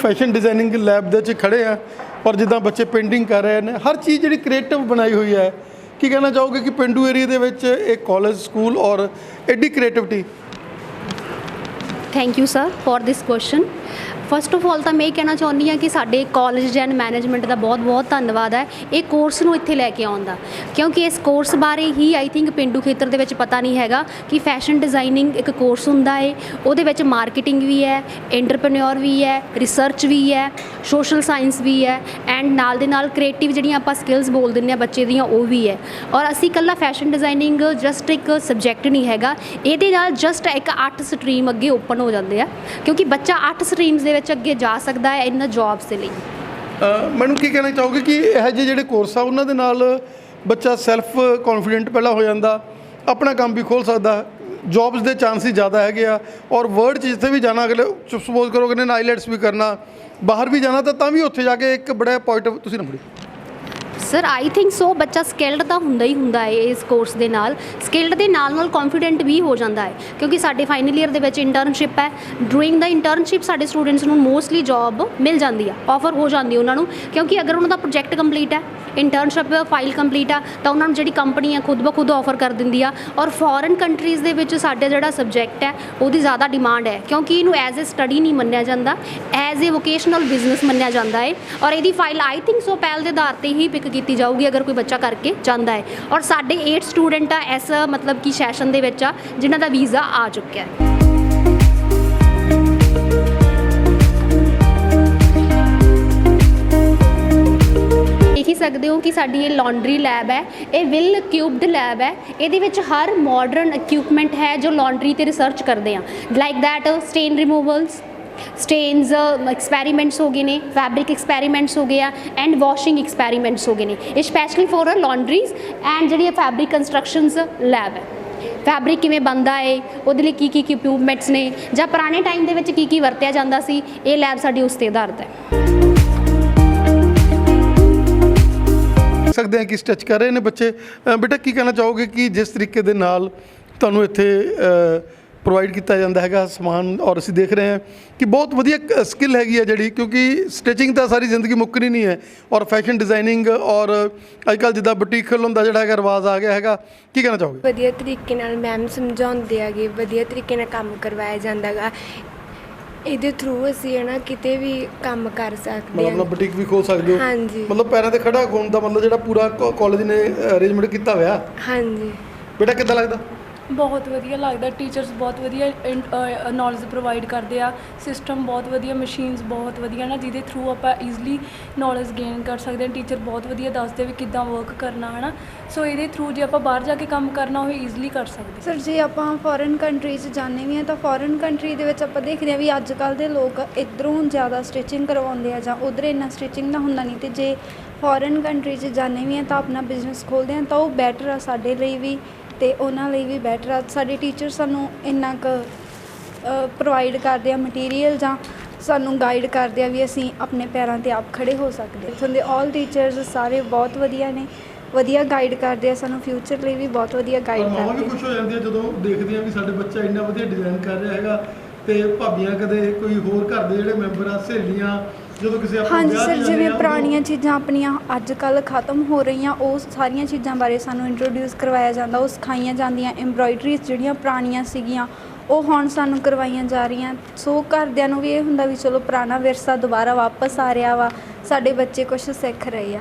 Speaker 3: Fashion designing lab ਦੇ ਵਿੱਚ ਖੜੇ ਆ ਔਰ ਜਿੱਦਾਂ ਬੱਚੇ ਪੇਂਟਿੰਗ ਕਰ ਰਹੇ ਨੇ, ਹਰ ਚੀਜ਼ ਜਿਹੜੀ ਕ੍ਰੀਏਟਿਵ ਬਣਾਈ ਹੋਈ ਹੈ। ਕੀ ਕਹਿਣਾ ਚਾਹੋਗੇ ਕਿ ਪਿੰਡੂ ਏਰੀਆ ਦੇ ਵਿੱਚ ਇਹ ਕਾਲਜ ਸਕੂਲ ਔਰ ਐਡੀ creativity?
Speaker 5: Thank you sir for this question. First of all ਤਾਂ ਮੈਂ ਇਹ ਕਹਿਣਾ ਚਾਹੁੰਦੀ ਹਾਂ ਕਿ ਸਾਡੇ ਕਾਲਜ ਐਂਡ ਮੈਨੇਜਮੈਂਟ ਦਾ ਬਹੁਤ ਬਹੁਤ ਧੰਨਵਾਦ ਹੈ ਇਹ ਕੋਰਸ ਨੂੰ ਇੱਥੇ ਲੈ ਕੇ ਆਉਣ ਦਾ, ਕਿਉਂਕਿ ਇਸ ਕੋਰਸ ਬਾਰੇ ਹੀ ਆਈ ਥਿੰਕ ਪਿੰਡੂ ਖੇਤਰ ਦੇ ਵਿੱਚ ਪਤਾ ਨਹੀਂ ਹੈਗਾ ਕਿ ਫੈਸ਼ਨ ਡਿਜ਼ਾਈਨਿੰਗ ਇੱਕ ਕੋਰਸ ਹੁੰਦਾ ਹੈ। ਉਹਦੇ ਵਿੱਚ ਮਾਰਕੀਟਿੰਗ ਵੀ ਹੈ, ਐਂਟਰਪ੍ਰੈਨਿਓਰ ਵੀ ਹੈ, ਰਿਸਰਚ ਵੀ ਹੈ, ਸੋਸ਼ਲ ਸਾਇੰਸ ਵੀ ਹੈ ਐਂਡ ਨਾਲ ਦੇ ਨਾਲ ਕ੍ਰੀਏਟਿਵ ਜਿਹੜੀਆਂ ਆਪਾਂ ਸਕਿੱਲਸ ਬੋਲ ਦਿੰਦੇ ਹਾਂ ਬੱਚੇ ਦੀਆਂ ਉਹ ਵੀ ਹੈ। ਔਰ ਅਸੀਂ ਇਕੱਲਾ ਫੈਸ਼ਨ ਡਿਜ਼ਾਈਨਿੰਗ ਜਸਟ ਇੱਕ ਸਬਜੈਕਟ ਨਹੀਂ ਹੈਗਾ, ਇਹਦੇ ਨਾਲ ਜਸਟ ਇੱਕ 8 ਸਟਰੀਮ ਅੱਗੇ ਓਪਨ ਹੋ ਜਾਂਦੇ ਆ, ਕਿਉਂਕਿ ਬੱਚਾ 8 ਸਟਰੀਮਸ ਦੇ ਵਿੱਚ ਅੱਗੇ ਜਾ ਸਕਦਾ ਹੈ ਇਹਨਾਂ ਜੌਬਸ ਦੇ ਲਈ।
Speaker 3: ਮੈਨੂੰ ਕੀ ਕਹਿਣਾ ਚਾਹੋਗੇ ਕਿ ਇਹੋ ਜਿਹੇ ਜਿਹੜੇ ਕੋਰਸ ਆ ਉਹਨਾਂ ਦੇ ਨਾਲ ਬੱਚਾ ਸੈਲਫ ਕੌਨਫੀਡੈਂਟ ਪਹਿਲਾਂ ਹੋ ਜਾਂਦਾ, ਆਪਣਾ ਕੰਮ ਵੀ ਖੋਲ੍ਹ ਸਕਦਾ, ਜੌਬਸ ਦੇ ਚਾਂਸ ਹੀ ਜ਼ਿਆਦਾ ਹੈਗੇ ਆ, ਔਰ ਵਰਲਡ 'ਚ ਜਿੱਥੇ ਵੀ ਜਾਣਾ ਅਗਲੇ ਸਪੋਜ਼ ਕਰੋ ਕਿ ਆਈਲੈਟਸ ਵੀ ਕਰਨਾ, ਬਾਹਰ ਵੀ ਜਾਣਾ ਤਾਂ ਵੀ ਉੱਥੇ ਜਾ ਕੇ ਇੱਕ ਬੜਾ ਪੁਆਇੰਟ ਤੁਸੀਂ number
Speaker 5: sir I think so ਬੱਚਾ ਸਕਿਲਡ ਤਾਂ ਹੁੰਦਾ ਹੀ ਹੁੰਦਾ ਹੈ ਇਸ ਕੋਰਸ ਦੇ ਨਾਲ, ਸਕਿਲਡ ਦੇ ਨਾਲ ਨਾਲ ਕੌਨਫੀਡੈਂਟ ਵੀ ਹੋ ਜਾਂਦਾ ਹੈ, ਕਿਉਂਕਿ ਸਾਡੇ ਫਾਈਨਲ ਈਅਰ ਦੇ ਵਿੱਚ ਇੰਟਰਨਸ਼ਿਪ ਹੈ। ਡੂਇੰਗ ਦਾ ਇੰਟਰਨਸ਼ਿਪ ਸਾਡੇ ਸਟੂਡੈਂਟਸ ਨੂੰ ਮੋਸਟਲੀ ਜੌਬ ਮਿਲ ਜਾਂਦੀ ਆ, ਆਫਰ ਹੋ ਜਾਂਦੀ ਉਹਨਾਂ ਨੂੰ, ਕਿਉਂਕਿ ਅਗਰ ਉਹਨਾਂ ਦਾ ਪ੍ਰੋਜੈਕਟ ਕੰਪਲੀਟ ਹੈ, ਇੰਟਰਨਸ਼ਿਪ ਫਾਈਲ ਕੰਪਲੀਟ ਆ, ਤਾਂ ਉਹਨਾਂ ਨੂੰ ਜਿਹੜੀ ਕੰਪਨੀ ਆ ਖੁਦ ਬ ਖੁਦ ਆਫਰ ਕਰ ਦਿੰਦੀ ਆ। ਔਰ ਫੋਰਨ ਕੰਟਰੀਜ਼ ਦੇ ਵਿੱਚ ਸਾਡੇ ਜਿਹੜਾ ਸਬਜੈਕਟ ਹੈ ਉਹਦੀ ਜ਼ਿਆਦਾ ਡਿਮਾਂਡ ਹੈ, ਕਿਉਂਕਿ ਇਹਨੂੰ ਐਜ਼ ਏ ਸਟੱਡੀ ਨਹੀਂ ਮੰਨਿਆ ਜਾਂਦਾ, ਐਜ਼ ਏ ਵੋਕੇਸ਼ਨਲ ਬਿਜ਼ਨਸ ਮੰਨਿਆ ਜਾਂਦਾ ਹੈ। ਔਰ ਇਹਦੀ ਫਾਈਲ ਆਈ ਥਿੰਕ ਸੋ ਪਹਿਲ ਦੇ ਆਧਾਰ 'ਤੇ ਹੀ ਪਿਕ ਕੀਤੀ ਜਾਊਗੀ ਅਗਰ ਕੋਈ ਬੱਚਾ ਕਰਕੇ ਜਾਂਦਾ ਹੈ। ਔਰ ਸਾਡੇ 8 ਸਟੂਡੈਂਟ ਆ ਇਸ ਮਤਲਬ ਕਿ ਸੈਸ਼ਨ ਦੇ ਵਿੱਚ ਆ ਜਿਨ੍ਹਾਂ ਦਾ ਵੀਜ਼ਾ ਆ ਚੁੱਕਿਆ ਹੈ। ਦੇਖ ਹੀ ਸਕਦੇ ਹੋ ਕਿ ਸਾਡੀ ਇਹ ਲਾਂਡਰੀ ਲੈਬ ਹੈ, ਇਹ ਵੈਲ ਕਿਊਬਡ ਲੈਬ ਹੈ। ਇਹਦੇ ਵਿੱਚ ਹਰ ਮਾਡਰਨ ਇਕਵਿਪਮੈਂਟ ਹੈ ਜੋ ਲਾਂਡਰੀ ਤੇ ਰਿਸਰਚ ਕਰਦੇ ਆ, ਲਾਈਕ ਦੈਟ ਸਟੇਨ ਰਿਮੂਵਲਸ, ਸਟੇਨਸ ਐਕਸਪੈਰੀਮੈਂਟਸ ਹੋ ਗਏ ਨੇ, ਫੈਬਰਿਕ ਐਕਸਪੈਰੀਮੈਂਟਸ ਹੋ ਗਏ ਆ ਐਂਡ ਵਾਸ਼ਿੰਗ ਐਕਸਪੈਰੀਮੈਂਟਸ ਹੋ ਗਏ ਨੇ। ਇਹ ਸਪੈਸ਼ਲੀ ਫॉर ਲਾਂਡਰੀਜ਼ ਐਂਡ ਜਿਹੜੀ ਫੈਬਰਿਕ ਕੰਸਟਰਕਸ਼ਨਸ ਲੈਬ ਹੈ। ਫੈਬਰਿਕ ਕਿਵੇਂ ਬਣਦਾ ਹੈ, ਉਹਦੇ ਲਈ ਕੀ ਇਕਵਿਪਮੈਂਟਸ ਨੇ, ਜਾਂ ਪੁਰਾਣੇ ਟਾਈਮ ਦੇ ਵਿੱਚ ਕੀ ਵਰਤਿਆ ਜਾਂਦਾ ਸੀ, ਇਹ ਲੈਬ ਸਾਡੀ ਉਸ 'ਤੇ ਆਧਾਰਿਤ ਹੈ।
Speaker 3: ਸਕਦੇ ਹਾਂ ਕਿ ਸਟਿਚ ਕਰ ਰਹੇ ਨੇ ਬੱਚੇ। ਬੇਟਾ ਕੀ ਕਹਿਣਾ ਚਾਹੋਗੇ ਕਿ ਜਿਸ ਤਰੀਕੇ ਦੇ ਨਾਲ ਤੁਹਾਨੂੰ ਇੱਥੇ ਪ੍ਰੋਵਾਈਡ ਕੀਤਾ ਜਾਂਦਾ ਹੈਗਾ ਸਮਾਨ, ਔਰ ਅਸੀਂ ਦੇਖ ਰਹੇ ਹਾਂ ਕਿ ਬਹੁਤ ਵਧੀਆ ਸਕਿੱਲ ਹੈਗੀ ਹੈ ਜਿਹੜੀ, ਕਿਉਂਕਿ ਸਟਿਚਿੰਗ ਤਾਂ ਸਾਰੀ ਜ਼ਿੰਦਗੀ ਮੁੱਕਣੀ ਨਹੀਂ ਹੈ, ਔਰ ਫੈਸ਼ਨ ਡਿਜ਼ਾਈਨਿੰਗ ਔਰ ਅੱਜ ਕੱਲ੍ਹ ਜਿੱਦਾਂ ਬੁਟੀਕ ਖੋਲ੍ਹਣ ਦਾ ਜਿਹੜਾ ਹੈਗਾ ਰਿਵਾਜ਼ ਆ ਗਿਆ ਹੈਗਾ, ਕੀ ਕਹਿਣਾ ਚਾਹੋਗੇ?
Speaker 10: ਵਧੀਆ ਤਰੀਕੇ ਨਾਲ ਮੈਮ ਸਮਝਾਉਂਦੇ ਹੈਗੇ, ਵਧੀਆ ਤਰੀਕੇ ਨਾਲ ਕੰਮ ਕਰਵਾਇਆ ਜਾਂਦਾ ਗਾ। ਇਹਦੇ ਥਰੂ ਅਸੀਂ ਹੈ ਨਾ ਕਿਤੇ ਵੀ ਕੰਮ ਕਰ ਸਕਦੇ ਹਾਂ,
Speaker 3: ਮਤਲਬ ਬੁਟੀਕ ਵੀ ਖੋਲ੍ਹ ਸਕਦੇ ਹੋ।
Speaker 10: ਹਾਂਜੀ,
Speaker 3: ਮਤਲਬ ਪੈਰਾਂ 'ਤੇ ਖੜਾ ਹੋਣ ਦਾ ਮਤਲਬ ਜਿਹੜਾ ਪੂਰਾ ਕਾਲਜ ਨੇ ਅਰੇਂਜਮੈਂਟ ਕੀਤਾ ਹੋਇਆ।
Speaker 10: ਹਾਂਜੀ।
Speaker 3: ਬੇਟਾ ਕਿੱਦਾਂ ਲੱਗਦਾ?
Speaker 11: ਬਹੁਤ ਵਧੀਆ ਲੱਗਦਾ, ਟੀਚਰਸ ਬਹੁਤ ਵਧੀਆ ਨੌਲੇਜ ਪ੍ਰੋਵਾਈਡ ਕਰਦੇ ਆ, ਸਿਸਟਮ ਬਹੁਤ ਵਧੀਆ, ਮਸ਼ੀਨਸ ਬਹੁਤ ਵਧੀਆ ਨਾ ਜਿਹਦੇ ਥਰੂ ਆਪਾਂ ਈਜ਼ਲੀ ਨੌਲੇਜ ਗੇਨ ਕਰ ਸਕਦੇ ਹਾਂ। ਟੀਚਰ ਬਹੁਤ ਵਧੀਆ ਦੱਸਦੇ ਵੀ ਕਿੱਦਾਂ ਵਰਕ ਕਰਨਾ ਹੈ ਨਾ, ਸੋ ਇਹਦੇ ਥਰੂ ਜੇ ਆਪਾਂ ਬਾਹਰ ਜਾ ਕੇ ਕੰਮ ਕਰਨਾ ਉਹ ਈਜ਼ਲੀ ਕਰ ਸਕਦੇ।
Speaker 12: ਸਰ ਜੇ ਆਪਾਂ ਫੋਰਨ ਕੰਟਰੀ 'ਚ ਜਾਂਦੇ ਵੀ ਹਾਂ ਤਾਂ ਫੋਰਨ ਕੰਟਰੀ ਦੇ ਵਿੱਚ ਆਪਾਂ ਦੇਖਦੇ ਹਾਂ ਵੀ ਅੱਜ ਕੱਲ੍ਹ ਦੇ ਲੋਕ ਇੱਧਰੋਂ ਜ਼ਿਆਦਾ ਸਟਿਚਿੰਗ ਕਰਵਾਉਂਦੇ ਆ ਜਾਂ ਉੱਧਰ ਇੰਨਾ ਸਟਿਚਿੰਗ ਦਾ ਹੁੰਦਾ ਨਹੀਂ, ਅਤੇ ਜੇ ਫੋਰਨ ਕੰਟਰੀ 'ਚ ਜਾਂਦੇ ਵੀ ਹਾਂ ਤਾਂ ਆਪਣਾ ਬਿਜ਼ਨਸ ਖੋਲ੍ਹਦੇ ਹਾਂ ਤਾਂ ਉਹ ਬੈਟਰ ਆ ਸਾਡੇ ਲਈ ਵੀ ਅਤੇ ਉਹਨਾਂ ਲਈ ਵੀ ਬੈਟਰ ਆ। ਸਾਡੇ ਟੀਚਰ ਸਾਨੂੰ ਇੰਨਾ ਕੁ ਪ੍ਰੋਵਾਈਡ ਕਰਦੇ ਆ ਮਟੀਰੀਅਲ, ਜਾਂ ਸਾਨੂੰ ਗਾਈਡ ਕਰਦੇ ਆ ਵੀ ਅਸੀਂ ਆਪਣੇ ਪੈਰਾਂ 'ਤੇ ਆਪ ਖੜ੍ਹੇ ਹੋ ਸਕਦੇ। ਇੱਥੋਂ ਦੇ ਆਲ ਟੀਚਰਸ ਸਾਰੇ ਬਹੁਤ ਵਧੀਆ ਨੇ, ਵਧੀਆ ਗਾਈਡ ਕਰਦੇ ਆ ਸਾਨੂੰ, ਫਿਊਚਰ ਲਈ ਵੀ ਬਹੁਤ ਵਧੀਆ ਗਾਈਡ ਕਰਦੇ ਆ।
Speaker 3: ਮਾਵਾਂ ਵੀ ਖੁਸ਼ ਹੋ ਜਾਂਦੀਆਂ ਜਦੋਂ ਦੇਖਦੀਆਂ ਵੀ ਸਾਡੇ ਬੱਚਾ ਇੰਨਾ ਵਧੀਆ ਡਿਜ਼ਾਈਨ ਕਰ ਰਿਹਾ ਹੈਗਾ, ਤੇ ਭਾਬੀਆਂ ਕਦੇ ਕੋਈ ਹੋਰ ਘਰ ਦੇ ਜਿਹੜੇ ਮੈਂਬਰ ਆ, ਸਹੇਲੀਆਂ, ਜਦੋਂ ਕਿਸੇ ਆਪਣੇ
Speaker 12: ਹਾਂਜੀ
Speaker 3: ਵਿਆਹ 'ਚ
Speaker 12: ਸਰ,
Speaker 3: ਜਾਂਦੇ
Speaker 12: ਜਿਵੇਂ
Speaker 3: ਆ,
Speaker 12: ਪੁਰਾਣੀਆਂ ਚੀਜ਼ਾਂ ਆਪਣੀਆਂ ਅੱਜ ਕੱਲ੍ਹ ਖ਼ਤਮ ਹੋ ਰਹੀਆਂ, ਉਹ ਸਾਰੀਆਂ ਚੀਜ਼ਾਂ ਬਾਰੇ ਸਾਨੂੰ ਇੰਟਰੋਡਿਊਸ ਕਰਵਾਇਆ ਜਾਂਦਾ, ਉਹ ਸਿਖਾਈਆਂ ਜਾਂਦੀਆਂ। ਐਮਬਰੋਇਡਰੀਜ਼ ਜਿਹੜੀਆਂ ਪੁਰਾਣੀਆਂ ਸੀਗੀਆਂ ਉਹ ਹੁਣ ਸਾਨੂੰ ਕਰਵਾਈਆਂ ਜਾ ਰਹੀਆਂ। ਸੋ ਘਰਦਿਆਂ ਨੂੰ ਵੀ ਇਹ ਹੁੰਦਾ ਵੀ ਚਲੋ ਪੁਰਾਣਾ ਵਿਰਸਾ ਦੁਬਾਰਾ ਵਾਪਸ ਆ ਰਿਹਾ ਵਾ, ਸਾਡੇ ਬੱਚੇ ਕੁਛ ਸਿੱਖ ਰਹੇ ਆ।